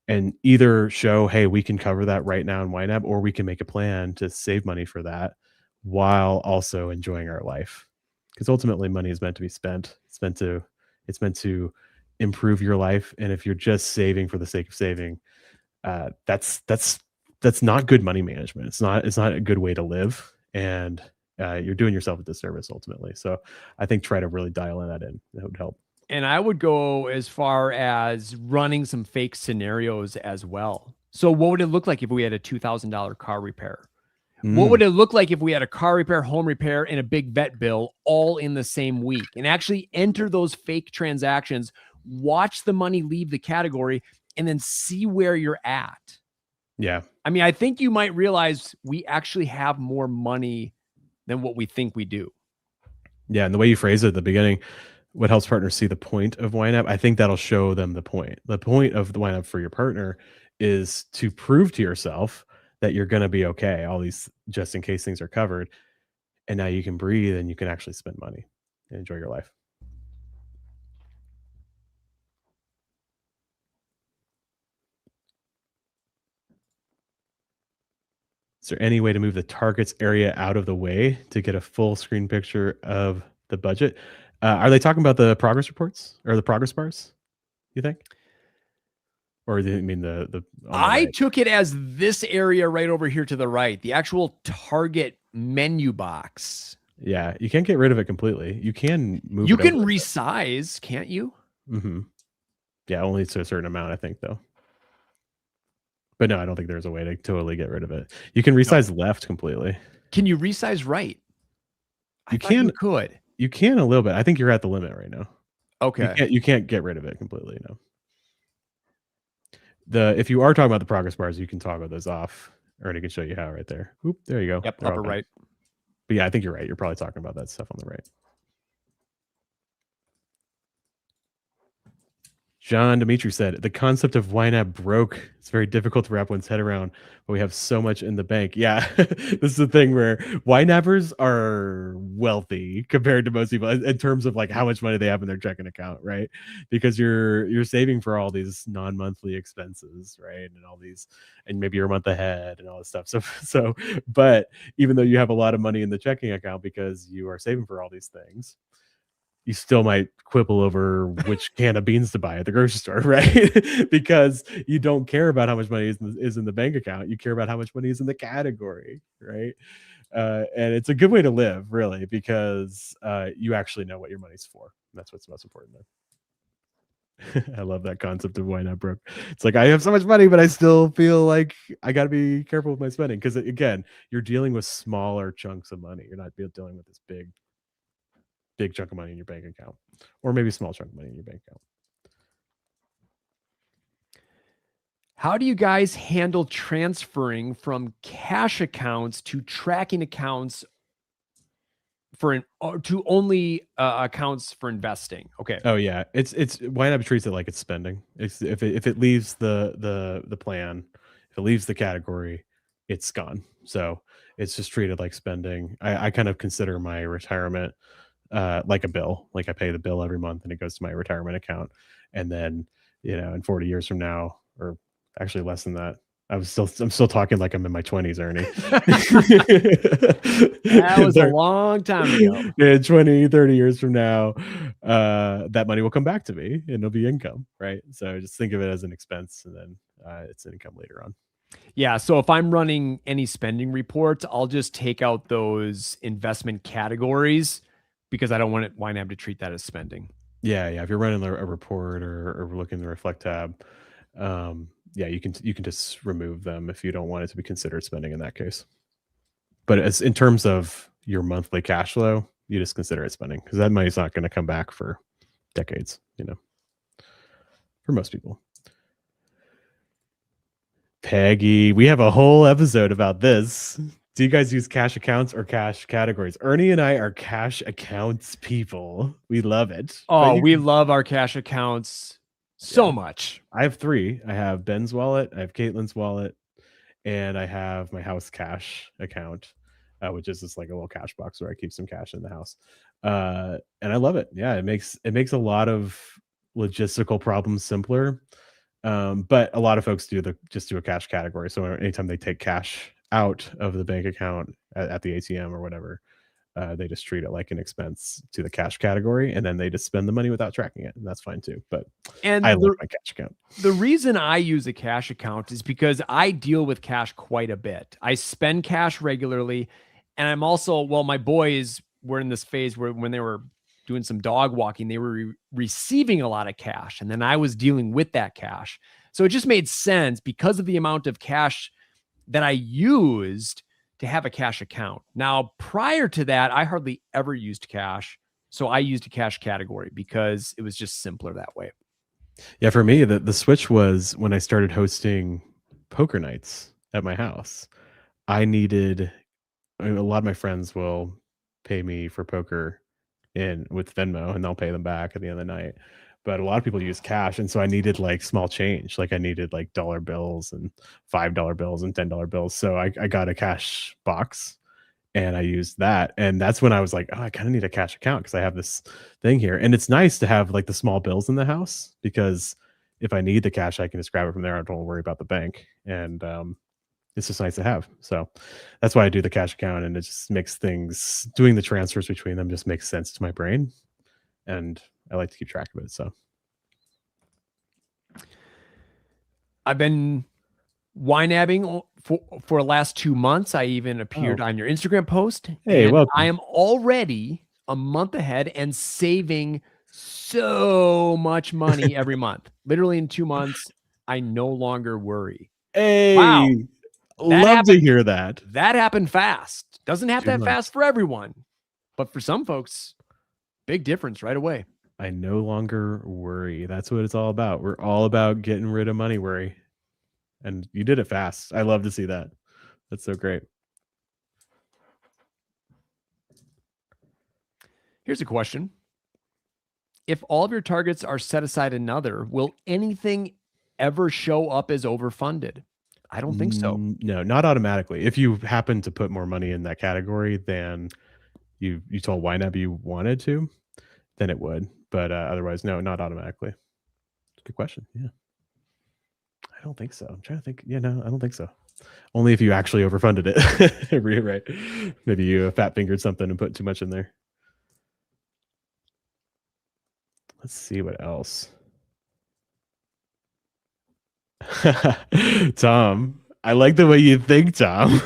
and either show, hey, we can cover that right now in YNAB, or we can make a plan to save money for that while also enjoying our life. Because ultimately, money is meant to be spent. It's meant to improve your life. And if you're just saving for the sake of saving, that's not good money management. It's not a good way to live, and you're doing yourself a disservice ultimately. So I think try to really dial that in. That would help.
And I would go as far as running some fake scenarios as well. So what would it look like if we had a $2,000 car repair? What would it look like if we had a car repair, home repair, and a big vet bill all in the same week? And actually enter those fake transactions, watch the money leave the category, and then see where you're at.
Yeah.
I mean, I think you might realize we actually have more money than what we think we do.
Yeah, and the way you phrase it at the beginning, what helps partners see the point of YNAB, I think that'll show them the point. The point of the YNAB for your partner is to prove to yourself that you're gonna be okay. All these just in case things are covered, and now you can breathe and you can actually spend money and enjoy your life. Is there any way to move the targets area out of the way to get a full screen picture of the budget? Are they talking about the progress reports or the progress bars, you think? Or do you mean the on the
I
right?
took it as this area right over here to the right, the actual target menu box.
Yeah, you can't get rid of it completely. You can move
You
it over.
can resize, can't you?
Mhm. Yeah, only to a certain amount, I think, though. But no, I don't think there's a way to totally get rid of it. You can
No.
resize left completely.
Can you resize right? I
You
thought you
can
could.
you can a little bit. I think you're at the limit right now.
Okay.
You can't get rid of it completely, no. If you are talking about the progress bars, you can toggle those off. Ernie can show you how right there. Oop, there you go.
Yep,
They're all
upper
done.
right.
But yeah, I think you're right. You're probably talking about that stuff on the right. John Dimitri said, the concept of YNAB broke. It's very difficult to wrap one's head around, but we have so much in the bank. Yeah, this is the thing where YNABers are wealthy compared to most people in terms of like how much money they have in their checking account, right? Because you're saving for all these non-monthly expenses, right? And all these, and maybe you're a month ahead and all this stuff. But even though you have a lot of money in the checking account because you are saving for all these things, you still might quibble over which can of beans to buy at the grocery store, right? Because you don't care about how much money is in the bank account. You care about how much money is in the category, right? And it's a good way to live, really, because you actually know what your money's for. That's what's most important there. I love that concept of why not broke. It's like I have so much money, but I still feel like I got to be careful with my spending because, again, you're dealing with smaller chunks of money. You're not dealing with this big chunk of money in your bank account, or maybe a small chunk of money in your bank account.
How do you guys handle transferring from cash accounts to tracking accounts to only accounts for investing? Okay.
Oh yeah, it's YNAB treats it like it's spending. It's if it leaves the plan, if it leaves the category, it's gone. So it's just treated like spending. I kind of consider my retirement like a bill. Like I pay the bill every month and it goes to my retirement account. And then, in 40 years from now, or actually less than that, I'm still talking like I'm in my 20s, Ernie.
That was a long time ago.
Yeah, 20, 30 years from now, that money will come back to me and it'll be income, right? So just think of it as an expense and then it's income later on.
Yeah. So if I'm running any spending reports, I'll just take out those investment categories because I don't want YNAB to treat that as spending.
Yeah. If you're running a report or looking in the reflect tab, yeah, you can just remove them if you don't want it to be considered spending in that case. But as in terms of your monthly cash flow, you just consider it spending because that money's not going to come back for decades, for most people. Peggy, we have a whole episode about this. Do you guys use cash accounts or cash categories? Ernie and I are cash accounts people. We love it.
Oh, we love our cash accounts so much.
I have 3. I have Ben's wallet, I have Caitlin's wallet, and I have my house cash account, which is just like a little cash box where I keep some cash in the house. And I love it. Yeah, it makes a lot of logistical problems simpler. But a lot of folks just do a cash category. So anytime they take cash out of the bank account at the ATM or whatever, they just treat it like an expense to the cash category, and then they just spend the money without tracking it, and that's fine too. But I love my cash account.
The reason I use a cash account is because I deal with cash quite a bit. I spend cash regularly, and I'm also, my boys were in this phase where when they were doing some dog walking, they were receiving a lot of cash, and then I was dealing with that cash. So it just made sense because of the amount of cash that I used to have a cash account. Now, prior to that, I hardly ever used cash. So I used a cash category because it was just simpler that way.
Yeah, for me, the switch was when I started hosting poker nights at my house. I needed, a lot of my friends will pay me for poker with Venmo, and they'll pay them back at the end of the night. But a lot of people use cash, and so I needed like small change. Like I needed like dollar bills and $5 bills and $10 bills. So I got a cash box and I used that. And that's when I was like, oh, I kind of need a cash account because I have this thing here. And it's nice to have like the small bills in the house because if I need the cash, I can just grab it from there. I don't worry about the bank. And it's just nice to have. So that's why I do the cash account, and it just makes things, doing the transfers between them just makes sense to my brain. And I like to keep track of it. So
I've been YNABing for the last 2 months. I even appeared on your Instagram post.
Hey,
and
welcome.
I am already a month ahead and saving so much money every month. Literally in 2 months, I no longer worry.
Hey,
wow.
Love to hear that.
That happened fast. Doesn't have that fast for everyone, but for some folks, big difference right away.
I no longer worry. That's what it's all about. We're all about getting rid of money worry. And you did it fast. I love to see that. That's so great.
Here's a question. if all of your targets are set aside another, will anything ever show up as overfunded? I don't think so.
No, not automatically. If you happen to put more money in that category than you told YNAB you wanted to, then it would. But otherwise, no, not automatically. Good question. Yeah, I don't think so. I'm trying to think. Yeah, no, I don't think so. Only if you actually overfunded it. Right? Maybe you fat fingered something and put too much in there. Let's see what else. Tom, I like the way you think, Tom.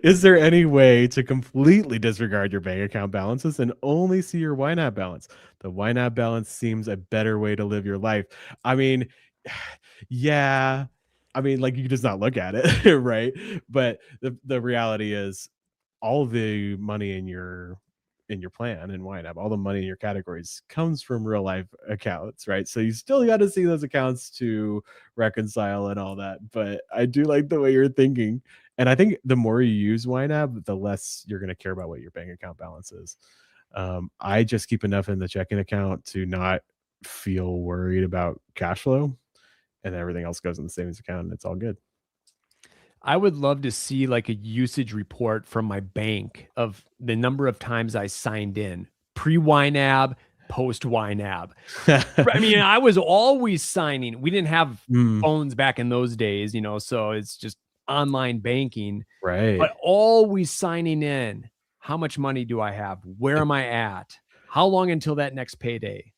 Is there any way to completely disregard your bank account balances and only see your YNAB balance? The YNAB balance seems a better way to live your life. I mean, yeah. I mean, like you could just not look at it, right? But the reality is all the money in your plan in YNAB, all the money in your categories comes from real life accounts, right? So you still got to see those accounts to reconcile and all that. But I do like the way you're thinking. And I think the more you use YNAB, the less you're going to care about what your bank account balance is. I just keep enough in the checking account to not feel worried about cash flow, and everything else goes in the savings account, and it's all good.
I would love to see like a usage report from my bank of the number of times I signed in pre YNAB, post YNAB. I mean, I was always signing. We didn't have phones back in those days, so it's just online banking,
Right.
but always signing in. How much money do I have? Where am I at? How long until that next payday?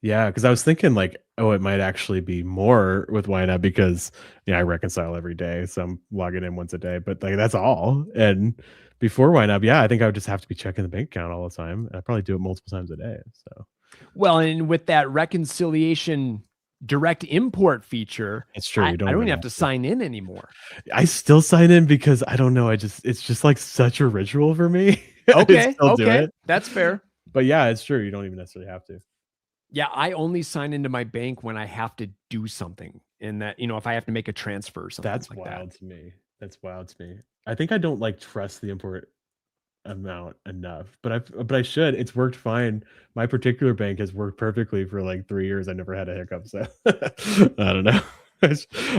Yeah, because I was thinking like, oh, it might actually be more with YNAB because I reconcile every day, so I'm logging in once a day, but like that's all. And before YNAB, yeah, I think I would just have to be checking the bank account all the time. I probably do it multiple times a day. So
Well, and with that reconciliation direct import feature,
it's true.
I
You
don't
don't
even
even
have to sign in anymore.
I still sign in because I don't know. It's just like such a ritual for me. I
Okay,
still do
okay,
it.
that's fair.
But yeah, it's true. You don't even necessarily have to.
Yeah, I only sign into my bank when I have to do something in that, if I have to make a transfer or something
That's
like that.
wild to me. That's wild to me. I think I don't like trust the import amount enough, but I should. It's worked fine. My particular bank has worked perfectly for like 3 years. I never had a hiccup, so I don't know.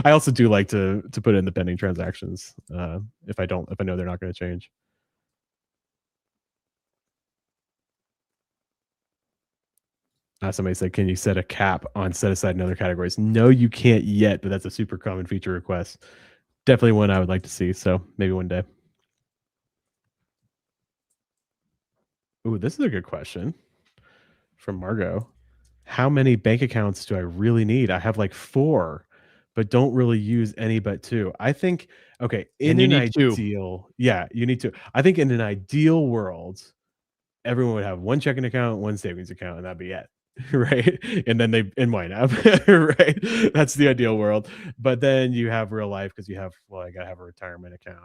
I also do like to put in the pending transactions, if I know they're not gonna change. Somebody said, "Can you set a cap on set aside in other categories?" No, you can't yet, but that's a super common feature request. Definitely one I would like to see, so maybe one day. Ooh, this is a good question from Margot. How many bank accounts do I really need? I have like 4, but don't really use any but 2. I think okay, in
And you
an
need to.
ideal yeah, you need to. I think in an ideal world, everyone would have 1 checking account, 1 savings account, and that'd be it. Right? And then they in YNAB, right? That's the ideal world. But then you have real life because you have, well, I gotta have a retirement account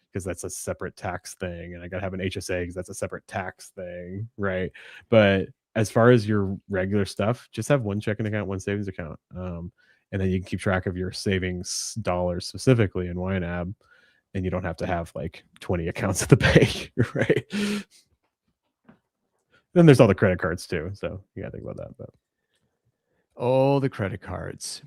because that's a separate tax thing, and I gotta have an HSA because that's a separate tax thing, right? But as far as your regular stuff, just have 1 checking account, 1 savings account. And then you can keep track of your savings dollars specifically in YNAB, and you don't have to have like 20 accounts at the bank, right? Then there's all the credit cards too, so you gotta think about that. But
Oh, the credit cards.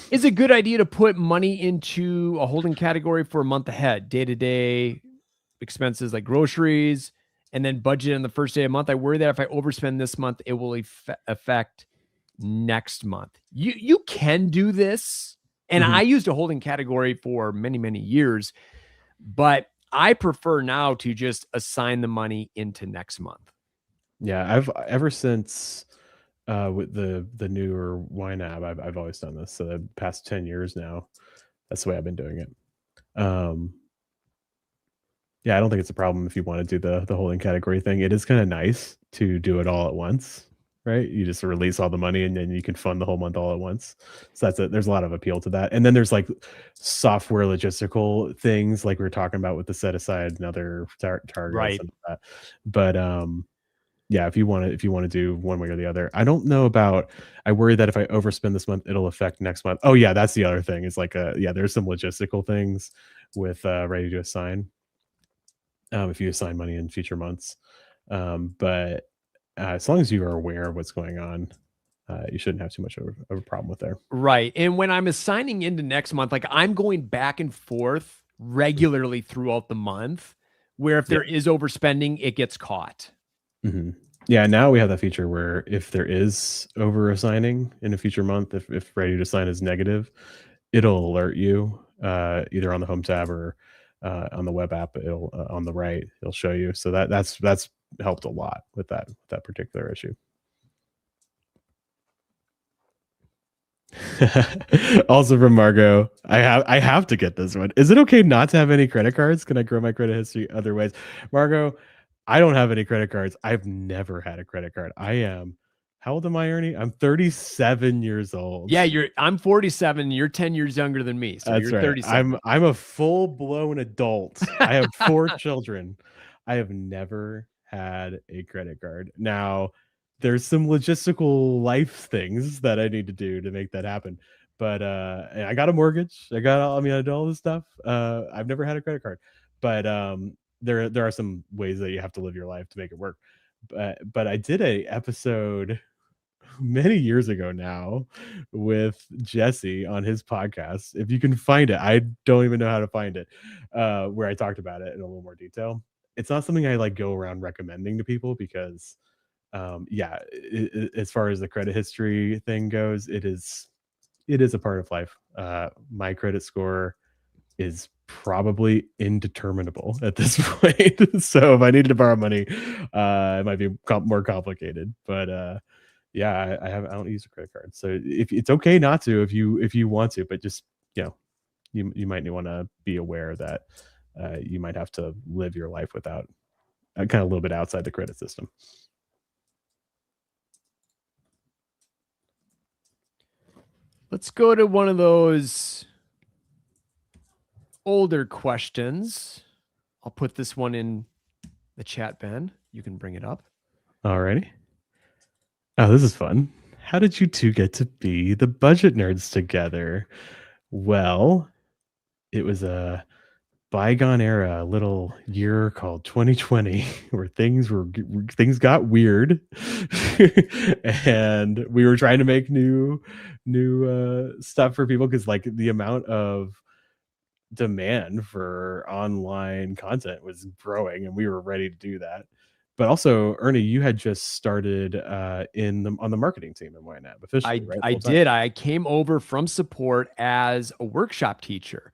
Is it a good idea to put money into a holding category for a month ahead, day-to-day expenses like groceries, and then budget on the first day of the month? I worry that if I overspend this month, it will affect next month. You can do this, and I used a holding category for many, many years, but I prefer now to just assign the money into next month.
yeah, I've ever since with the newer YNAB, I've always done this. So the past 10 years now, that's the way I've been doing it. Um, yeah, I don't think it's a problem if you want to do the holding category thing. It is kind of nice to do it all at once, right? You just release all the money and then you can fund the whole month all at once. So that's it. There's a lot of appeal to that. And then there's like software logistical things like we were talking about with the set aside and other targets
Right.
and that. But yeah, if you want to do one way or the other. I don't know about I worry that if I overspend this month, it'll affect next month. Oh yeah, that's the other thing. Is like yeah, there's some logistical things with ready to assign if you assign money in future months. But as long as you are aware of what's going on, you shouldn't have too much of a problem with there.
Right. And when I'm assigning into next month, like I'm going back and forth regularly throughout the month, where if
Yeah.
there is overspending, it gets caught.
Mm-hmm. Yeah, now we have that feature where if there is over assigning in a future month, if ready to sign is negative, it'll alert you either on the home tab or on the web app. It'll on the right, it'll show you. So that's helped a lot with that particular issue. Also from Margot, I have to get this one. Is it okay not to have any credit cards? Can I grow my credit history other ways? Margot, I don't have any credit cards. I've never had a credit card. How old am I, Ernie? I'm 37 years old.
Yeah, I'm 47. You're 10 years younger than me, so
That's
you're
right.
37.
I'm a full-blown adult. I have 4 children. I have never had a credit card. Now, there's some logistical life things that I need to do to make that happen. But and I got a mortgage. I did all this stuff. I've never had a credit card. But there are some ways that you have to live your life to make it work. But I did a episode many years ago now with Jesse on his podcast. If you can find it, I don't even know how to find it, where I talked about it in a little more detail. It's not something I like go around recommending to people because, yeah, as far as the credit history thing goes, it is a part of life. My credit score is probably indeterminable at this point. So if I needed to borrow money, it might be more complicated. But yeah, I don't use a credit card, so if it's okay not to, if you want to, but just you might want to be aware that you might have to live your life without kind of a little bit outside the credit system.
Let's go to one of those older questions. I'll put this one in the chat, Ben. You can bring it up.
Alrighty. Oh, this is fun. How did you two get to be the budget nerds together? Well, it was a bygone era, a little year called 2020, where things got weird, and we were trying to make new stuff for people because like the amount of demand for online content was growing, and we were ready to do that. But also, Ernie, you had just started on the marketing team in YNAB officially, right?
I did. I came over from support as a workshop teacher.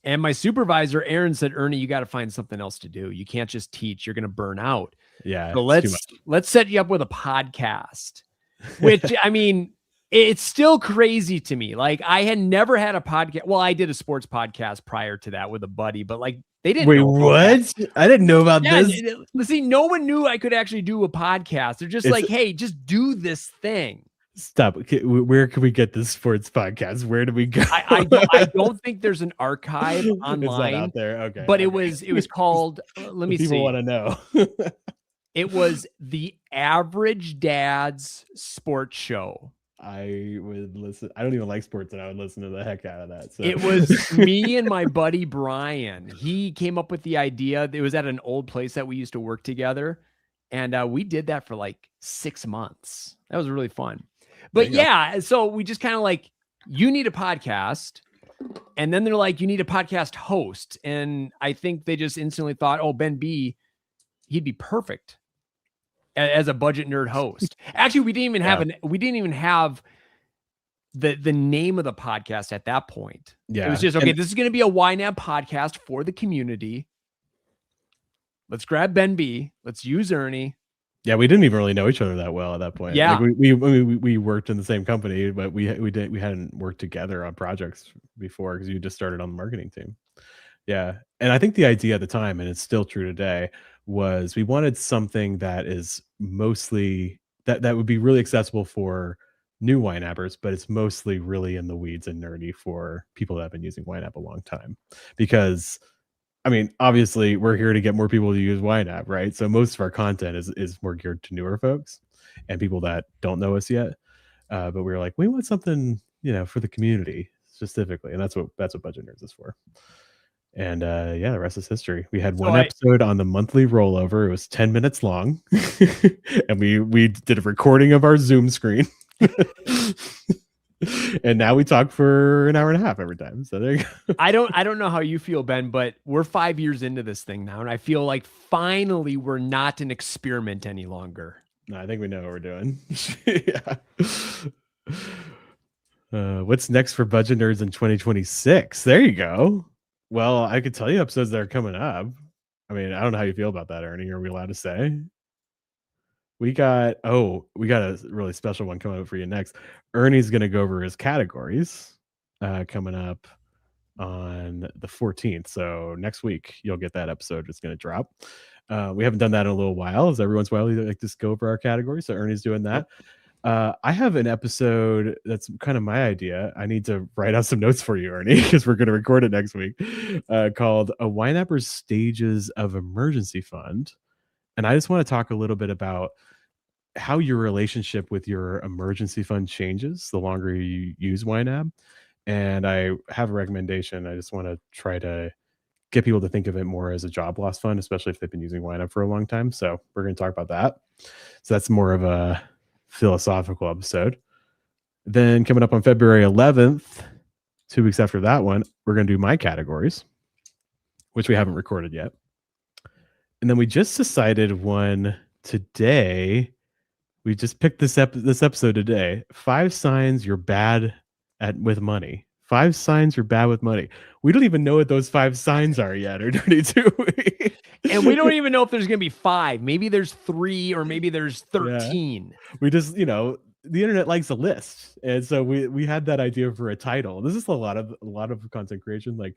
And my supervisor, Aaron, said, Ernie, you got to find something else to do. You can't just teach. You're going to burn out.
Yeah.
So let's set you up with a podcast, which I mean, it's still crazy to me. Like I had never had a podcast. Well, I did a sports podcast prior to that with a buddy, but like they didn't know
what?
that.
I didn't know about this.
See, no one knew I could actually do a podcast. They're just like, hey, just do this thing.
Stop. Where can we get this sports podcast? Where do we go?
I don't think there's an archive online.
It's not out there. Okay.
But it was called, let me see.
People want to know.
It was the Average Dad's Sports Show.
I would listen. I don't even like sports, and I would listen to the heck out of that. So.
It was me and my buddy Brian. He came up with the idea. It was at an old place that we used to work together. And we did that for like 6 months. That was really fun. But yeah, so we just kind of like, you need a podcast. And then they're like, you need a podcast host. And I think they just instantly thought, oh, Ben B, he'd be perfect as a budget nerd host. Actually, we didn't even have the name of the podcast at that point.
Yeah.
It was just, okay, this is going to be a YNAB podcast for the community. Let's grab Ben B. Let's use Ernie.
Yeah, we didn't even really know each other that well at that point.
Yeah,
like we worked in the same company, but we hadn't worked together on projects before because you just started on the marketing team. Yeah, and I think the idea at the time, and it's still true today, was we wanted something that is mostly that would be really accessible for new YNABers, but it's mostly really in the weeds and nerdy for people that have been using YNAB a long time. Because I mean, obviously, we're here to get more people to use YNAB, right? So most of our content is more geared to newer folks and people that don't know us yet. But we were like, we want something, for the community specifically, and that's what Budget Nerds is for. And yeah, the rest is history. We had
So
one episode on the monthly rollover. It was 10 minutes long. And we did a recording of our Zoom screen. And now we talk for an hour and a half every time. So there you go.
I don't know how you feel, Ben, but we're 5 years into this thing now, and I feel like finally we're not an experiment any longer.
No, I think we know what we're doing. Yeah. What's next for Budget Nerds in 2026? There you go. Well, I could tell you episodes that are coming up. I mean, I don't know how you feel about that, Ernie. Are we allowed to say? We got a really special one coming up for you next. Ernie's gonna go over his categories coming up on the 14th. So next week you'll get that episode. It's gonna drop. We haven't done that in a little while, as every once in a while we like to go over our categories. So Ernie's doing that. I have an episode that's kind of my idea. I need to write out some notes for you, Ernie, because we're going to record it next week, called A YNAB's Stages of Emergency Fund. And I just want to talk a little bit about how your relationship with your emergency fund changes the longer you use YNAB. And I have a recommendation. I just want to try to get people to think of it more as a job loss fund, especially if they've been using YNAB for a long time. So we're going to talk about that. So that's more of a philosophical episode. Then coming up on February 11th, 2 weeks after that one, we're going to do my categories, which we haven't recorded yet. And then we just decided one today. We just picked this episode today. 5 signs you're bad with money. 5 signs you're bad with money. We don't even know what those 5 signs are yet, or 22.
And we don't even know if there's going to be 5. Maybe there's 3, or maybe there's 13.
Yeah. We just, the internet likes a list, and so we had that idea for a title. This is a lot of content creation. Like,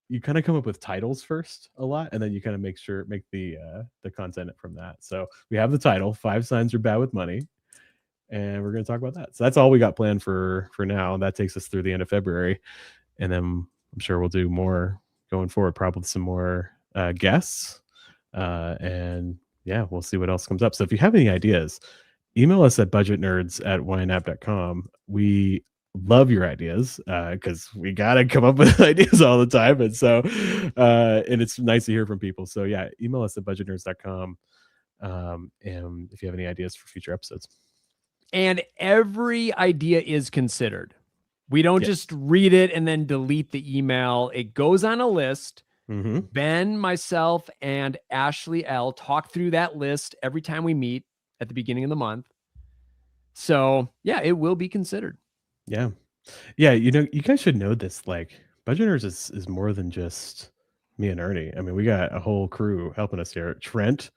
you kind of come up with titles first a lot, and then you kind of make the content from that. So we have the title, 5 signs you're bad with money, and we're going to talk about that. So that's all we got planned for now. That takes us through the end of February, and then I'm sure we'll do more going forward, probably some more guests, and yeah, we'll see what else comes up. So if you have any ideas, email us at budgetnerds@ynab.com. We love your ideas because we gotta come up with ideas all the time, and so and it's nice to hear from people. So yeah, email us at budgetnerds.com, and if you have any ideas for future episodes.
And every idea is considered. We don't just read it and then delete the email. It goes on a list.
Mm-hmm.
Ben, myself, and Ashley L talk through that list every time we meet at the beginning of the month. So yeah, it will be considered.
Yeah. You guys should know this. Like, Budget Nerds is more than just me and Ernie. I mean, we got a whole crew helping us here. Trent,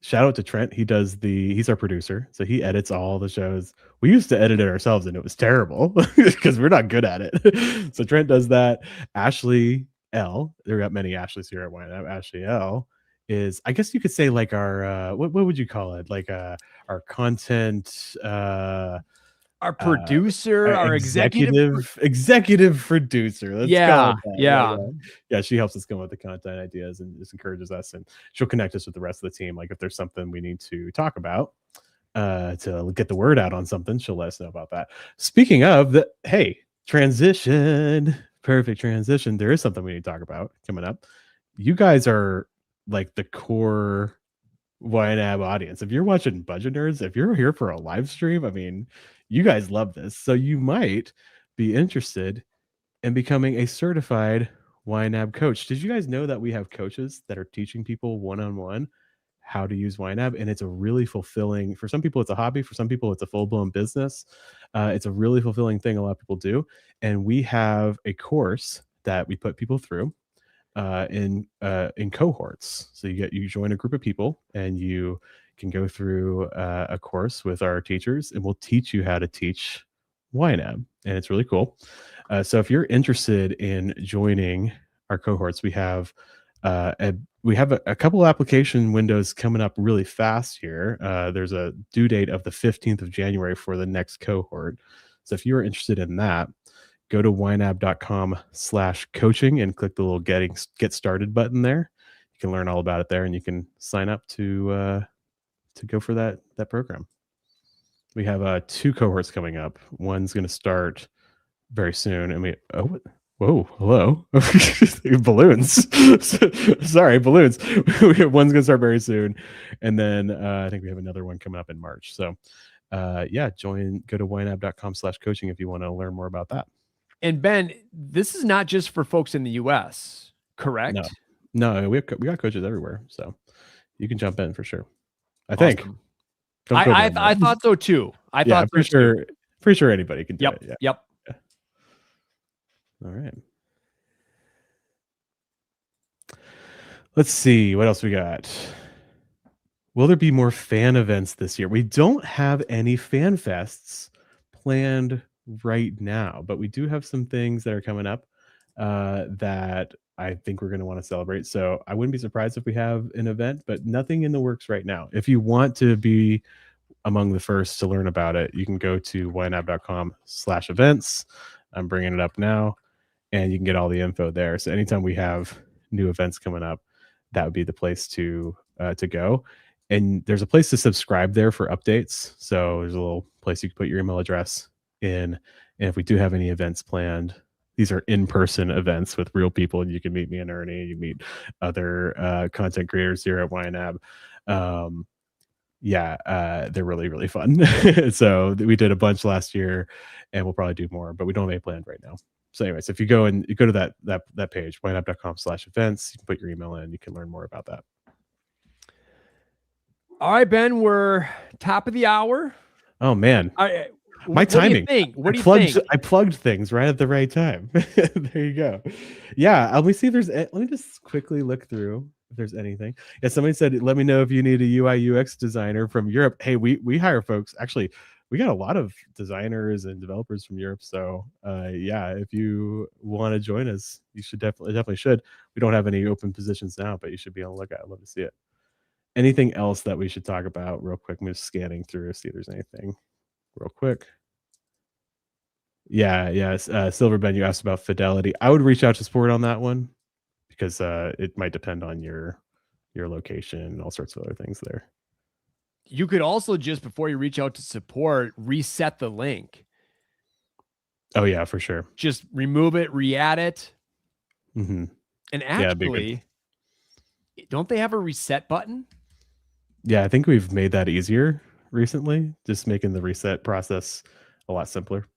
shout out to Trent. He's our producer, so he edits all the shows. We used to edit it ourselves, and it was terrible because we're not good at it. So Trent does that. Ashley L, there got many Ashleys here at YNAB. Ashley L is, I guess you could say, like our what would you call it? Like our content
our producer, our
executive producer. Let's call it that. Yeah, she helps us come up with the content ideas and just encourages us, and she'll connect us with the rest of the team. Like, if there's something we need to talk about to get the word out on something, she'll let us know about that. Speaking of the, hey, transition, perfect transition. There is something we need to talk about coming up. You guys are like the core YNAB audience. If you're watching Budget Nerds, if you're here for a live stream, I mean, you guys love this. So you might be interested in becoming a certified YNAB coach. Did you guys know that we have coaches that are teaching people one-on-one how to use YNAB? And it's a really fulfilling, for some people it's a hobby, for some people it's a full-blown business. It's a really fulfilling thing a lot of people do. And we have a course that we put people through in cohorts. So you join a group of people, and you can go through a course with our teachers, and we'll teach you how to teach YNAB, and it's really cool. So if you're interested in joining our cohorts, we have a couple application windows coming up really fast here. There's a due date of the 15th of January for the next cohort. So if you're interested in that, go to ynab.com/coaching and click the little get started button there. You can learn all about it there, and you can sign up to go for that program. We have 2 cohorts coming up. One's going to start very soon. I mean, what Whoa, hello. Balloons. Sorry, balloons. One's gonna start very soon, and then I think we have another one coming up in March. So yeah, go to ynab.com/coaching if you want to learn more about that.
And Ben, this is not just for folks in the US, correct?
No, we got coaches everywhere, so you can jump in for sure. I think.
Awesome.
Don't quote me on that.
I thought so too. I thought so too.
Pretty sure anybody can do
Yep.
it. Yeah.
Yep.
Yeah. All right. Let's see what else we got. Will there be more fan events this year? We don't have any fan fests planned right now, but we do have some things that are coming up that I think we're going to want to celebrate. So I wouldn't be surprised if we have an event, but nothing in the works right now. If you want to be among the first to learn about it, you can go to ynab.com/events. I'm bringing it up now, and you can get all the info there. So anytime we have new events coming up, that would be the place to go. And there's a place to subscribe there for updates. So there's a little place you can put your email address in. And if we do have any events planned, these are in-person events with real people. You can meet me and Ernie. You meet other content creators here at YNAB. They're really, really fun. So we did a bunch last year, and we'll probably do more, but we don't have any planned right now. So anyways, if you go to that page, ynab.com/events, you can put your email in, you can learn more about that.
All right, Ben, we're top of the hour.
Oh man. My timing.
What do you think?
I plugged things right at the right time. There you go. Yeah, let me see if there's let me just quickly look through if there's anything. Yeah, somebody said, let me know if you need a UI UX designer from Europe. Hey, we hire folks. Actually, we got a lot of designers and developers from Europe. So yeah, if you want to join us, you should definitely should. We don't have any open positions now, but you should be on the lookout. I'd love to see it. Anything else that we should talk about real quick? I'm just scanning through, see if there's anything real quick. Yeah. Silver Ben, you asked about Fidelity. I would reach out to support on that one because it might depend on your location and all sorts of other things there.
You could also just, before you reach out to support, reset the link.
Oh yeah, for sure.
Just remove it, re-add it.
Mm-hmm.
And actually, don't they have a reset button?
Yeah, I think we've made that easier recently, just making the reset process a lot simpler.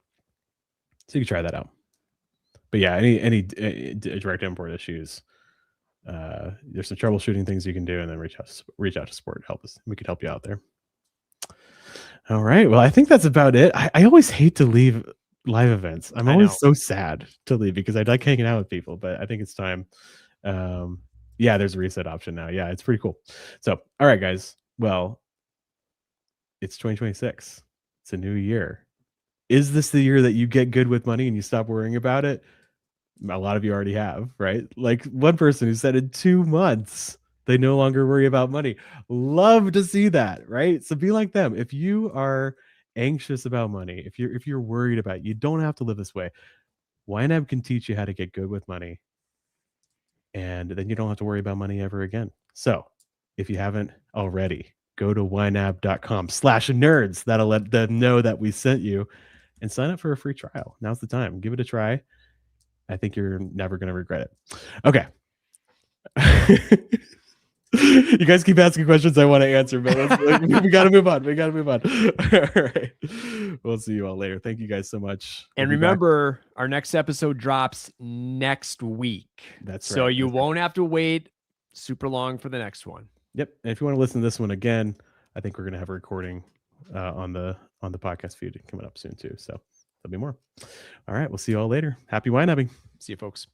So you can try that out. But yeah, any direct import issues, there's some troubleshooting things you can do, and then reach out to support and help us. We could help you out there. All right. Well, I think that's about it. I always hate to leave live events. I'm always so sad to leave because I like hanging out with people, but I think it's time. Yeah, there's a reset option now. Yeah, it's pretty cool. So, all right, guys. Well, it's 2026. It's a new year. Is this the year that you get good with money and you stop worrying about it? A lot of you already have, right? Like one person who said in 2 months, they no longer worry about money. Love to see that, right? So be like them. If you are anxious about money, if you're worried about it, you don't have to live this way. YNAB can teach you how to get good with money. And then you don't have to worry about money ever again. So if you haven't already, go to ynab.com/nerds. That'll let them know that we sent you and sign up for a free trial. Now's the time. Give it a try. I think you're never going to regret it. Okay. You guys keep asking questions I want to answer, but we got to move on. All right. We'll see you all later. Thank you guys so much.
And remember, our next episode drops next week.
That's right.
So you won't have to wait super long for the next one.
Yep. And if you want to listen to this one again, I think we're going to have a recording on the podcast feed coming up soon too. So there'll be more. All right. We'll see you all later. Happy YNABing.
See you, folks.